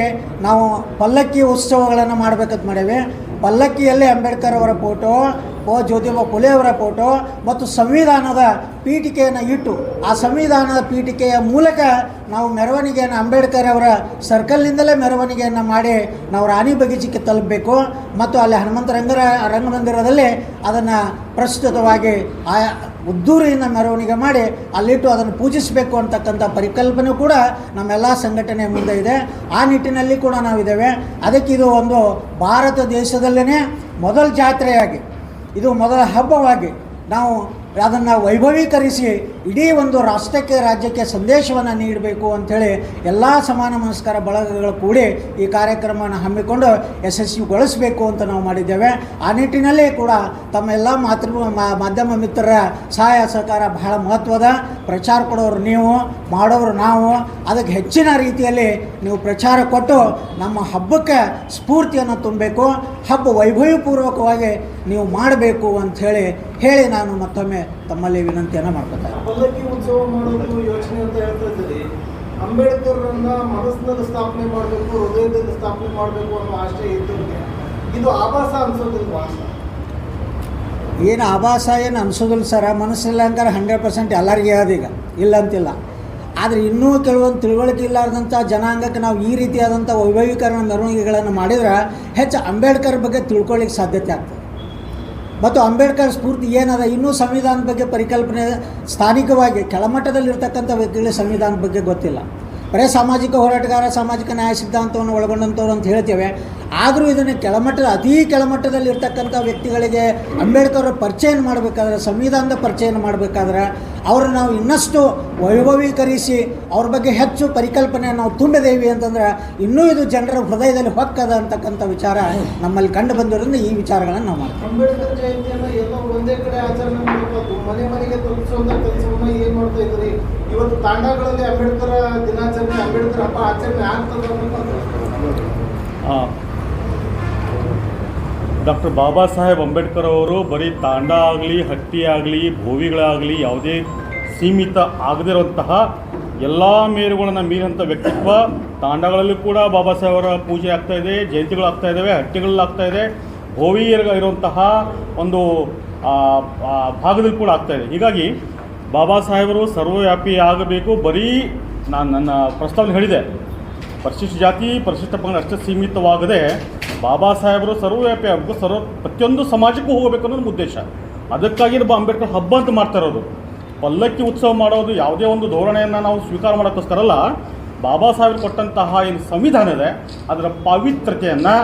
S4: ನಾವು ಪಲ್ಲಕ್ಕಿ ಉತ್ಸವಗಳನ್ನು ಮಾಡಬೇಕಂತ ಮಾಡೇವೆ. ಪಲ್ಲಕ್ಕಿಯಲ್ಲಿ ಅಂಬೇಡ್ಕರ್ ಅವರ ಫೋಟೋ, ಜ್ಯೋತಿಬಾ ಫುಲೆ ಅವರ ಫೋಟೋ ಮತ್ತು ಸಂವಿಧಾನದ ಪೀಠಿಕೆಯನ್ನು ಇಟ್ಟು ಆ ಸಂವಿಧಾನದ ಪೀಠಿಕೆಯ ಮೂಲಕ ನಾವು ಮೆರವಣಿಗೆಯನ್ನು ಅಂಬೇಡ್ಕರ್ ಅವರ ಸರ್ಕಲ್ನಿಂದಲೇ ಮೆರವಣಿಗೆಯನ್ನು ಮಾಡಿ ನಾವು ರಾಣಿ ಬಗೀಚಕ್ಕೆ ತಲುಪಬೇಕು. ಮತ್ತು ಅಲ್ಲಿ ಹನುಮಂತ ರಂಗಮಂದಿರದಲ್ಲಿ ಅದನ್ನು ಪ್ರಸ್ತುತವಾಗಿ ಆ ಉದ್ದೂರಿಯಿಂದ ಮೆರವಣಿಗೆ ಮಾಡಿ ಅಲ್ಲಿಟ್ಟು ಅದನ್ನು ಪೂಜಿಸಬೇಕು ಅಂತಕ್ಕಂಥ ಪರಿಕಲ್ಪನೆ ಕೂಡ ನಮ್ಮೆಲ್ಲ ಸಂಘಟನೆಯ ಮುಂದೆ ಇದೆ. ಆ ನಿಟ್ಟಿನಲ್ಲಿ ಕೂಡ ನಾವಿದ್ದೇವೆ. ಅದಕ್ಕೆ ಇದು ಒಂದು ಭಾರತ ದೇಶದಲ್ಲೇ ಮೊದಲ ಜಾತ್ರೆಯಾಗಿ, ಇದು ಮೊದಲ ಹಬ್ಬವಾಗಿ ನಾವು ಅದನ್ನು ವೈಭವೀಕರಿಸಿ ಇಡೀ ಒಂದು ರಾಷ್ಟ್ರಕ್ಕೆ, ರಾಜ್ಯಕ್ಕೆ ಸಂದೇಶವನ್ನು ನೀಡಬೇಕು ಅಂಥೇಳಿ ಎಲ್ಲ ಸಮಾನ ಮನಸ್ಕರ ಬಳಗಗಳು ಕೂಡಿ ಈ ಕಾರ್ಯಕ್ರಮವನ್ನು ಹಮ್ಮಿಕೊಂಡು ಯಶಸ್ವಿಗೊಳಿಸಬೇಕು ಅಂತ ನಾವು ಮಾಡಿದ್ದೇವೆ. ಆ ನಿಟ್ಟಿನಲ್ಲಿ ಕೂಡ ತಮ್ಮೆಲ್ಲ ಮಾಧ್ಯಮ ಮಿತ್ರರ ಸಹಾಯ ಸಹಕಾರ ಬಹಳ ಮಹತ್ವದ. ಪ್ರಚಾರ ಕೊಡೋರು ನೀವು, ಮಾಡೋರು ನಾವು. ಅದಕ್ಕೆ ಹೆಚ್ಚಿನ ರೀತಿಯಲ್ಲಿ ನೀವು ಪ್ರಚಾರ ಕೊಟ್ಟು ನಮ್ಮ ಹಬ್ಬಕ್ಕೆ ಸ್ಫೂರ್ತಿಯನ್ನು ತುಂಬಬೇಕು, ಹಬ್ಬ ವೈಭವಪೂರ್ವಕವಾಗಿ ನೀವು ಮಾಡಬೇಕು ಅಂಥೇಳಿ ನಾನು ಮತ್ತೊಮ್ಮೆ ತಮ್ಮಲ್ಲಿ ವಿನಂತಿಯನ್ನು ಮಾಡ್ಕೊತಾರೆ.
S5: ಪಲ್ಲಕ್ಕಿ ಉತ್ಸವ ಮಾಡೋದು ಯೋಚನೆ ಅಂತ ಹೇಳ್ತಾ ಇದ್ದೀರಿ. ಅಂಬೇಡ್ಕರ್ರನ್ನ ಮನಸ್ಸಿನಲ್ಲಿ ಸ್ಥಾಪನೆ ಮಾಡಬೇಕು, ಹೃದಯದಲ್ಲಿ ಸ್ಥಾಪನೆ ಮಾಡಬೇಕು ಅನ್ನೋ ಆಶಯ ಇದ್ದವ್ರಿಗೆ ಇದು ಆಭಾಸ ಅನ್ಸೋದಿಲ್ವಾ?
S4: ಏನು ಆಭಾಸ ಏನು ಅನ್ಸೋದಿಲ್ಲ ಸರ. ಮನಸ್ಸಿಲ್ಲ ಹಂಗಾರೆ 100% ಎಲ್ಲರಿಗೆ ಅದೀಗ ಇಲ್ಲ ಅಂತಿಲ್ಲ. ಆದರೆ ಇನ್ನೂ ಕೆಲವೊಂದು ತಿಳುವಳಿಕೆ ಇಲ್ಲಾರ್ದಂಥ ಜನಾಂಗಕ್ಕೆ ನಾವು ಈ ರೀತಿಯಾದಂಥ ವೈಭವೀಕರಣ ಮೆರವಣಿಗೆಗಳನ್ನು ಮಾಡಿದ್ರೆ ಹೆಚ್ಚು ಅಂಬೇಡ್ಕರ್ ಬಗ್ಗೆ ತಿಳ್ಕೊಳ್ಳಿಕ್ಕೆ ಸಾಧ್ಯತೆ ಆಗ್ತದೆ. ಮತ್ತು ಅಂಬೇಡ್ಕರ್ ಸ್ಫೂರ್ತಿ ಏನದ, ಇನ್ನೂ ಸಂವಿಧಾನದ ಬಗ್ಗೆ ಪರಿಕಲ್ಪನೆ ಸ್ಥಾನಿಕವಾಗಿ ಕೆಳಮಟ್ಟದಲ್ಲಿರ್ತಕ್ಕಂಥ ವ್ಯಕ್ತಿಗಳಿಗೆ ಸಂವಿಧಾನದ ಬಗ್ಗೆ ಗೊತ್ತಿಲ್ಲ. ಬರೀ ಸಾಮಾಜಿಕ ಹೋರಾಟಗಾರ, ಸಾಮಾಜಿಕ ನ್ಯಾಯ ಸಿದ್ಧಾಂತವನ್ನು ಒಳಗೊಂಡಂಥವ್ರು ಅಂತ ಹೇಳ್ತೇವೆ. ಆದರೂ ಇದನ್ನು ಅತೀ ಕೆಳಮಟ್ಟದಲ್ಲಿರ್ತಕ್ಕಂಥ ವ್ಯಕ್ತಿಗಳಿಗೆ ಅಂಬೇಡ್ಕರ್ ಪರಿಚಯ ಮಾಡಬೇಕಾದ್ರೆ, ಸಂವಿಧಾನದ ಪರಿಚಯ ಮಾಡಬೇಕಾದ್ರೆ ಅವ್ರನ್ನ ನಾವು ಇನ್ನಷ್ಟು ವೈಭವೀಕರಿಸಿ ಅವ್ರ ಬಗ್ಗೆ ಹೆಚ್ಚು ಪರಿಕಲ್ಪನೆಯನ್ನು ನಾವು ತುಂಬಿದೇವಿ ಅಂತಂದ್ರೆ ಇನ್ನೂ ಇದು ಜನರ ಹೃದಯದಲ್ಲಿ ಹೊಕ್ಕದ ಅಂತಕ್ಕಂಥ ವಿಚಾರ ನಮ್ಮಲ್ಲಿ ಕಂಡು ಬಂದಿರೋದ್ರಿಂದ ಈ ವಿಚಾರಗಳನ್ನು ನಾವು ಮಾಡ್ತೀವಿ.
S5: ಅಂಬೇಡ್ಕರ್ ಜಯಂತಿಯನ್ನು ಎಲ್ಲ ಒಂದೇ ಕಡೆ ಆಚರಣೆ ಮಾಡಬೇಕು, ಮನೆ ಮನೆಗೆ ತಲುಪಿಸುವಂಥ ಕೆಲಸವನ್ನು ಏನು ಮಾಡ್ತಾ ಇದ್ರಿ? ಇವತ್ತು ತಾಂಡಗಳಲ್ಲಿ ಅಂಬೇಡ್ಕರ್ ದಿನಾಚರಣೆ, ಅಂಬೇಡ್ಕರ್ ಹಬ್ಬ ಆಚರಣೆ ಆಗ್ತದೆ.
S6: ಡಾಕ್ಟರ್ ಬಾಬಾ ಸಾಹೇಬ್ ಅಂಬೇಡ್ಕರ್ ಅವರು ಬರೀ ತಾಂಡ ಆಗಲಿ, ಹಟ್ಟಿ ಆಗಲಿ, ಭೋವಿಗಳಾಗಲಿ ಯಾವುದೇ ಸೀಮಿತ ಆಗದಿರುವಂತಹ ಎಲ್ಲ ಮೇರುಗಳನ್ನು ಮೀರಿದಂಥ ವ್ಯಕ್ತಿತ್ವ. ತಾಂಡಗಳಲ್ಲಿ ಕೂಡ ಬಾಬಾ ಸಾಹೇಬರ ಪೂಜೆ ಆಗ್ತಾಯಿದೆ, ಜಯಂತಿಗಳಾಗ್ತಾ ಇದ್ದಾವೆ, ಹಟ್ಟಿಗಳಲ್ಲಿ ಆಗ್ತಾಯಿದೆ, ಭೋವಿ ಇರುವಂತಹ ಒಂದು ಭಾಗದಲ್ಲಿ ಕೂಡ ಆಗ್ತಾಯಿದೆ. ಹೀಗಾಗಿ ಬಾಬಾ ಸಾಹೇಬರು ಸರ್ವವ್ಯಾಪಿ ಆಗಬೇಕು. ಬರೀ ನಾನು ನನ್ನ ಪ್ರಸ್ತಾವನೆ ಹೇಳಿದೆ, ಪರಿಶಿಷ್ಟ ಜಾತಿ, ಪರಿಶಿಷ್ಟ ಪಂಗಡ ಅಷ್ಟೇ ಸೀಮಿತವಾಗದೆ ಬಾಬಾ ಸಾಹೇಬರು ಸರ್ವವ್ಯಾಪಿ ಆಗಬೇಕು, ಪ್ರತಿಯೊಂದು ಸಮಾಜಕ್ಕೂ ಹೋಗಬೇಕು ಅನ್ನೋದು ಉದ್ದೇಶ. ಅದಕ್ಕಾಗಿ ಅಂಬೇಡ್ಕರ್ ಹಬ್ಬ ಅಂತ ಮಾಡ್ತಾ ಇರೋದು. ಪಲ್ಲಕ್ಕಿ ಉತ್ಸವ ಮಾಡೋದು ಯಾವುದೇ ಒಂದು ಧೋರಣೆಯನ್ನು ನಾವು ಸ್ವೀಕಾರ ಮಾಡೋಕ್ಕೋಸ್ಕರಲ್ಲ. ಬಾಬಾ ಸಾಹೇಬರು ಕೊಟ್ಟಂತಹ ಏನು ಸಂವಿಧಾನ ಇದೆ ಅದರ ಪವಿತ್ರತೆಯನ್ನು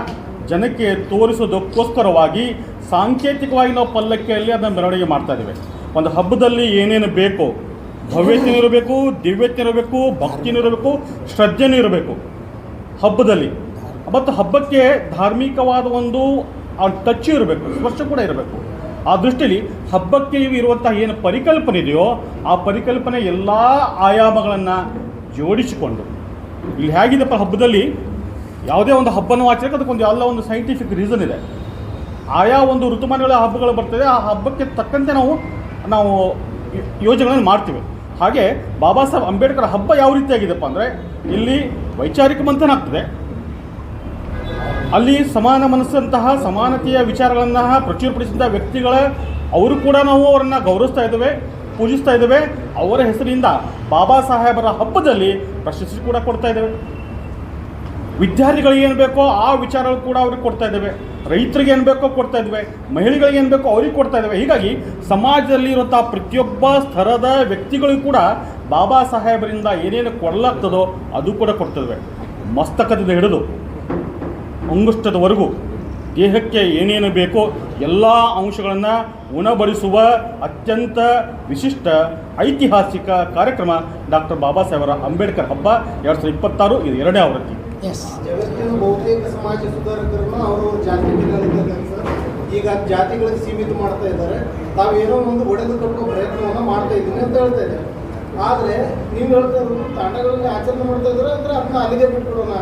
S6: ಜನಕ್ಕೆ ತೋರಿಸೋದಕ್ಕೋಸ್ಕರವಾಗಿ ಸಾಂಕೇತಿಕವಾಗಿ ನಾವು ಪಲ್ಲಕ್ಕಿಯಲ್ಲಿ ಅದನ್ನು ಮೆರವಣಿಗೆ ಮಾಡ್ತಾ ಇದ್ದೀವಿ. ಒಂದು ಹಬ್ಬದಲ್ಲಿ ಏನೇನು ಬೇಕೋ, ಭವ್ಯತೆಯೂ ಇರಬೇಕು, ದಿವ್ಯತೆ ಇರಬೇಕು, ಭಕ್ತಿನೂ ಇರಬೇಕು, ಶ್ರದ್ಧೆನೂ ಇರಬೇಕು ಹಬ್ಬದಲ್ಲಿ. ಮತ್ತು ಹಬ್ಬಕ್ಕೆ ಧಾರ್ಮಿಕವಾದ ಒಂದು ಟಚ್ ಇರಬೇಕು, ಸ್ಪರ್ಶ ಕೂಡ ಇರಬೇಕು. ಆ ದೃಷ್ಟಿಯಲ್ಲಿ ಹಬ್ಬಕ್ಕೆ ಇರುವಂತಹ ಏನು ಪರಿಕಲ್ಪನೆ ಇದೆಯೋ ಆ ಪರಿಕಲ್ಪನೆ ಎಲ್ಲ ಆಯಾಮಗಳನ್ನು ಜೋಡಿಸಿಕೊಂಡು ಇಲ್ಲಿ ಹೇಗಿದೆಪ್ಪ ಹಬ್ಬದಲ್ಲಿ ಯಾವುದೇ ಒಂದು ಹಬ್ಬನ ಆಚರಣೆಗೆ ಅದಕ್ಕೊಂದು ಎಲ್ಲ ಒಂದು ಸೈಂಟಿಫಿಕ್ ರೀಸನ್ ಇದೆ. ಆಯಾ ಒಂದು ಋತುಮಾನಗಳ ಹಬ್ಬಗಳು ಬರ್ತದೆ, ಆ ಹಬ್ಬಕ್ಕೆ ತಕ್ಕಂತೆ ನಾವು ಯೋಜನೆಗಳನ್ನು ಮಾಡ್ತೀವಿ. ಹಾಗೆ ಬಾಬಾ ಸಾಹೇಬ್ ಅಂಬೇಡ್ಕರ್ ಹಬ್ಬ ಯಾವ ರೀತಿಯಾಗಿದೆಪ್ಪ ಅಂದರೆ ಇಲ್ಲಿ ವೈಚಾರಿಕ ಮಂಥನ ಆಗ್ತದೆ, ಅಲ್ಲಿ ಸಮಾನ ಮನಸ್ಸಂತಹ ಸಮಾನತೆಯ ವಿಚಾರಗಳನ್ನು ಪ್ರಚುರಪಡಿಸಿದ ವ್ಯಕ್ತಿಗಳ ಅವರು ಕೂಡ ನಾವು ಅವರನ್ನು ಗೌರವಿಸ್ತಾ ಇದ್ದೇವೆ, ಪೂಜಿಸ್ತಾ ಇದ್ದೇವೆ. ಅವರ ಹೆಸರಿನಿಂದ ಬಾಬಾ ಸಾಹೇಬರ ಹಬ್ಬದಲ್ಲಿ ಪ್ರಶಸ್ತಿ ಕೂಡ ಕೊಡ್ತಾ ಇದ್ದೇವೆ. ವಿದ್ಯಾರ್ಥಿಗಳಿಗೆ ಏನು ಬೇಕೋ ಆ ವಿಚಾರಗಳು ಕೂಡ ಅವ್ರಿಗೆ ಕೊಡ್ತಾ ಇದ್ದೇವೆ, ರೈತರಿಗೆ ಏನು ಬೇಕೋ ಕೊಡ್ತಾ ಇದ್ದೇವೆ, ಮಹಿಳೆಗಳಿಗೆ ಏನು ಬೇಕೋ ಅವ್ರಿಗೆ ಕೊಡ್ತಾ ಇದ್ದೇವೆ. ಹೀಗಾಗಿ ಸಮಾಜದಲ್ಲಿ ಇರುವಂಥ ಪ್ರತಿಯೊಬ್ಬ ಸ್ತರದ ವ್ಯಕ್ತಿಗಳಿಗೂ ಕೂಡ ಬಾಬಾ ಸಾಹೇಬರಿಂದ ಏನೇನು ಕೊಡಲಾಗ್ತದೋ ಅದು ಕೂಡ ಕೊಡ್ತಿದ್ದೇವೆ. ಮಸ್ತಕದಿಂದ ಹಿಡಿದು ಅಂಗುಷ್ಟದವರೆಗೂ ದೇಹಕ್ಕೆ ಏನೇನು ಬೇಕೋ ಎಲ್ಲ ಅಂಶಗಳನ್ನು ಉಣಬಡಿಸುವ ಅತ್ಯಂತ ವಿಶಿಷ್ಟ ಐತಿಹಾಸಿಕ ಕಾರ್ಯಕ್ರಮ ಡಾಕ್ಟರ್ ಬಾಬಾ ಸಾಹೇಬರ ಅಂಬೇಡ್ಕರ್ ಹಬ್ಬ 2026 ಇದು 2ನೇ ಆವೃತ್ತಿ.
S5: ಜಗತ್ತಿನ ಬಹುತೇಕ ಸಮಾಜ ಸುಧಾರಕರನ್ನು ಅವರವ್ರ ಜಾತಿ ಸರ್ ಈಗ ಜಾತಿಗಳಿಗೆ ಸೀಮಿತ ಮಾಡ್ತಾ ಇದ್ದಾರೆ. ತಾವೇನೋ ಒಂದು ಒಡೆದು ಕಟ್ಟುವ ಪ್ರಯತ್ನವನ್ನು ಮಾಡ್ತಾ ಇದ್ದೀನಿ ಅಂತ ಹೇಳ್ತಾ ಇದ್ದಾರೆ. ಆದರೆ ನೀವು ಹೇಳ್ತಾ ಇರೋದು ತಾಂಡಗಳಲ್ಲಿ ಆಚರಣೆ ಮಾಡ್ತಾ ಇದ್ದಾರೆ ಅಂದರೆ ಅದನ್ನ ಅಲ್ಲಿಗೆ ಬಿಟ್ಬಿಡೋಣ,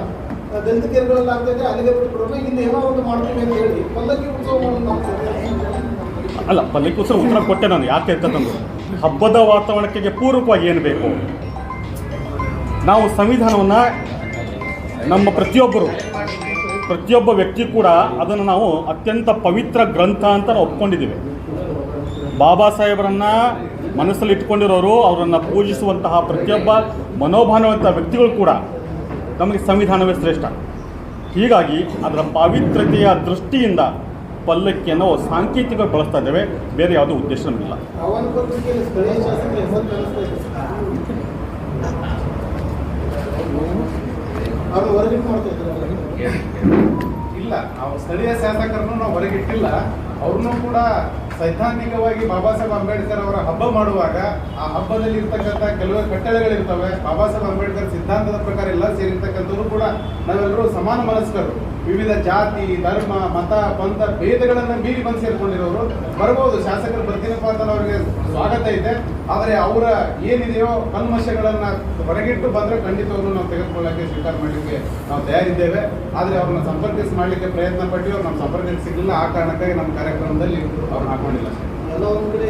S5: ದಲಿತ ಕೇಂದ್ರಗಳಲ್ಲಿ ಆಗ್ತಾ ಇದೆ ಅಲ್ಲಿಗೆ ಬಿಟ್ಬಿಡೋಣ, ಇಲ್ಲಿ ಏನೋ ಒಂದು ಮಾಡ್ತೀವಿ ಅಂತ ಹೇಳಿ ಪಲ್ಲಕ್ಕಿ ಉತ್ಸವವನ್ನು ಮಾಡ್ತಾರೆ.
S6: ಅಲ್ಲ, ಪಲ್ಲಕ್ಕಿ ಉತ್ಸವ ಉತ್ತರ ಕೊಟ್ಟೆ ನಾನು. ಯಾಕೆ ಅಂತಂದ್ರೆ ಹಬ್ಬದ ವಾತಾವರಣಕ್ಕೆ ಪೂರಕವಾಗಿ ಏನು ಬೇಕು, ನಾವು ಸಂವಿಧಾನವನ್ನು ನಮ್ಮ ಪ್ರತಿಯೊಬ್ಬ ವ್ಯಕ್ತಿ ಕೂಡ ಅದನ್ನು ನಾವು ಅತ್ಯಂತ ಪವಿತ್ರ ಗ್ರಂಥ ಅಂತ ನಾವು ಒಪ್ಕೊಂಡಿದ್ದೀವಿ. ಬಾಬಾ ಸಾಹೇಬರನ್ನು ಮನಸ್ಸಲ್ಲಿ ಇಟ್ಕೊಂಡಿರೋರು, ಅವರನ್ನು ಪೂಜಿಸುವಂತಹ ಪ್ರತಿಯೊಬ್ಬ ಮನೋಭಾವವಂತ ವ್ಯಕ್ತಿಗಳು ಕೂಡ ನಮಗೆ ಸಂವಿಧಾನವೇ ಶ್ರೇಷ್ಠ. ಹೀಗಾಗಿ ಅದರ ಪಾವಿತ್ರತೆಯ ದೃಷ್ಟಿಯಿಂದ ಪಲ್ಲಕ್ಕಿಯನ್ನು ಸಾಂಕೇತಿಕ ಬಳಸ್ತಾ ಇದ್ದೇವೆ, ಬೇರೆ ಯಾವುದೂ ಉದ್ದೇಶ ನಮಗಿಲ್ಲ.
S7: ಇಲ್ಲ, ನಾವು ಸ್ಥಳೀಯ ಶಾಸಕರನ್ನು ನಾವು ಹೊರಗಿಟ್ಟಿಲ್ಲ. ಅವ್ರನ್ನೂ ಕೂಡ ಸೈದ್ಧಾಂತಿಕವಾಗಿ ಬಾಬಾ ಸಾಹೇಬ್ ಅಂಬೇಡ್ಕರ್ ಅವರ ಹಬ್ಬ ಮಾಡುವಾಗ ಆ ಹಬ್ಬದಲ್ಲಿ ಇರ್ತಕ್ಕಂಥ ಕೆಲವು ಕಟ್ಟಳೆಗಳಿರ್ತವೆ. ಬಾಬಾ ಸಾಹೇಬ್ ಅಂಬೇಡ್ಕರ್ ಸಿದ್ಧಾಂತದ ಪ್ರಕಾರ ಎಲ್ಲ ಸೇರಿರ್ತಕ್ಕಂಥವ್ರು ಕೂಡ ನಾವೆಲ್ಲರೂ ಸಮಾನ ಮನಸ್ಕರು, ವಿವಿಧ ಜಾತಿ ಧರ್ಮ ಮತ ಪಂಥ ಭೇದಗಳನ್ನು ಮೀರಿ ಬಂದು ಸೇರ್ಕೊಂಡಿರೋರು. ಬರ್ಬೋದು, ಶಾಸಕರು ಬರ್ತೀನಪ್ಪ ಅಂತ ಅವರಿಗೆ ಸ್ವಾಗತ ಇದೆ. ಆದರೆ ಅವರ ಏನಿದೆಯೋ ಕಲ್ಮಶಗಳನ್ನು ಹೊರಗಿಟ್ಟು ಬಂದರೆ ಖಂಡಿತವನ್ನು ನಾವು ತೆಗೆದುಕೊಳ್ಳಕ್ಕೆ ಸ್ವೀಕಾರ ಮಾಡಲಿಕ್ಕೆ ನಾವು ತಯಾರಿದ್ದೇವೆ. ಆದರೆ ಅವ್ರನ್ನ ಮಾಡಲಿಕ್ಕೆ ಪ್ರಯತ್ನ ಪಟ್ಟು ಅವ್ರು ನಮ್ಮ ಸಂಪರ್ಕಕ್ಕೆ ಸಿಗಲಿಲ್ಲ. ಆ ಕಾರಣಕ್ಕಾಗಿ ನಮ್ಮ ಕಾರ್ಯಕ್ರಮದಲ್ಲಿ ಅವ್ರನ್ನ ಹಾಕೊಂಡಿಲ್ಲ.
S5: ಎಲ್ಲ ಒಂದ್ ಕಡೆ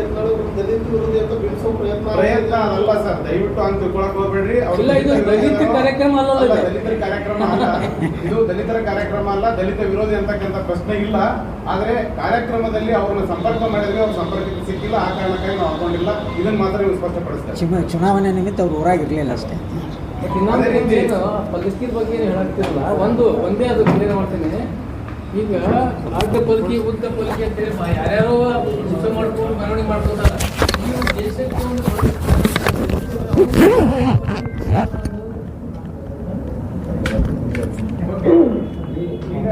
S5: ದಲಿತ ವಿರೋಧಿ ಅಂತ ಬಿಡಿಸೋ
S7: ಪ್ರಯತ್ನ ಅಲ್ಲ ಸರ್, ದಯವಿಟ್ಟು ಅಂತ ತಿಳ್ಕೊಳಕ್ ಹೋಗ್ಬೇಡ್ರಿ.
S3: ದಲಿತರ ಕಾರ್ಯಕ್ರಮ ಅಲ್ಲ,
S7: ದಲಿತರ ಕಾರ್ಯಕ್ರಮ ಅಲ್ಲ ಇದು, ದಲಿತರ ಕಾರ್ಯಕ್ರಮ ಅಲ್ಲ, ದಲಿತ ವಿರೋಧಿ ಅಂತಕ್ಕಂಥ ಪ್ರಶ್ನೆ ಇಲ್ಲ. ಆದ್ರೆ ಕಾರ್ಯಕ್ರಮದಲ್ಲಿ ಅವ್ರನ್ನ ಸಂಪರ್ಕ ಮಾಡಿದ್ರೆ ಅವ್ರ ಸಂಪರ್ಕಕ್ಕೆ ಸಿಕ್ಕಿಲ್ಲ. ಆ ಕಾರಣಕ್ಕಾಗಿ ನಾವು ಹಾಕೊಂಡಿಲ್ಲ. ಇದನ್ನ ಮಾತ್ರ ನೀವು ಸ್ಪಷ್ಟಪಡಿಸ್ತಾರೆ.
S4: ಚುನಾವಣೆ ನಿಮಿತ್ತ ಅವ್ರು ಊರಾಗಿರ್ಲಿಲ್ಲ ಅಷ್ಟೇ.
S3: ಪರಿಸ್ಥಿತಿ ಬಗ್ಗೆ ಏನು ಹೇಳಾಗ್ತಿರಲ್ಲ, ಒಂದೇ ಅದು ಕ್ಲಿಯರ್ ಮಾಡ್ತೇನೆ. ಈಗ ಅಡ್ಡ ಪಲ್ಕಿ ಉದ್ದ ಪಲ್ಕಿ ಅಂತೇಳಿ ಯಾರ್ಯಾರೋ ಯುದ್ಧ ಮಾಡ್ಕೊಂಡು ಮೆರವಣಿಗೆ ಮಾಡ್ಕೊಂಡಾರ.
S7: ಈಗ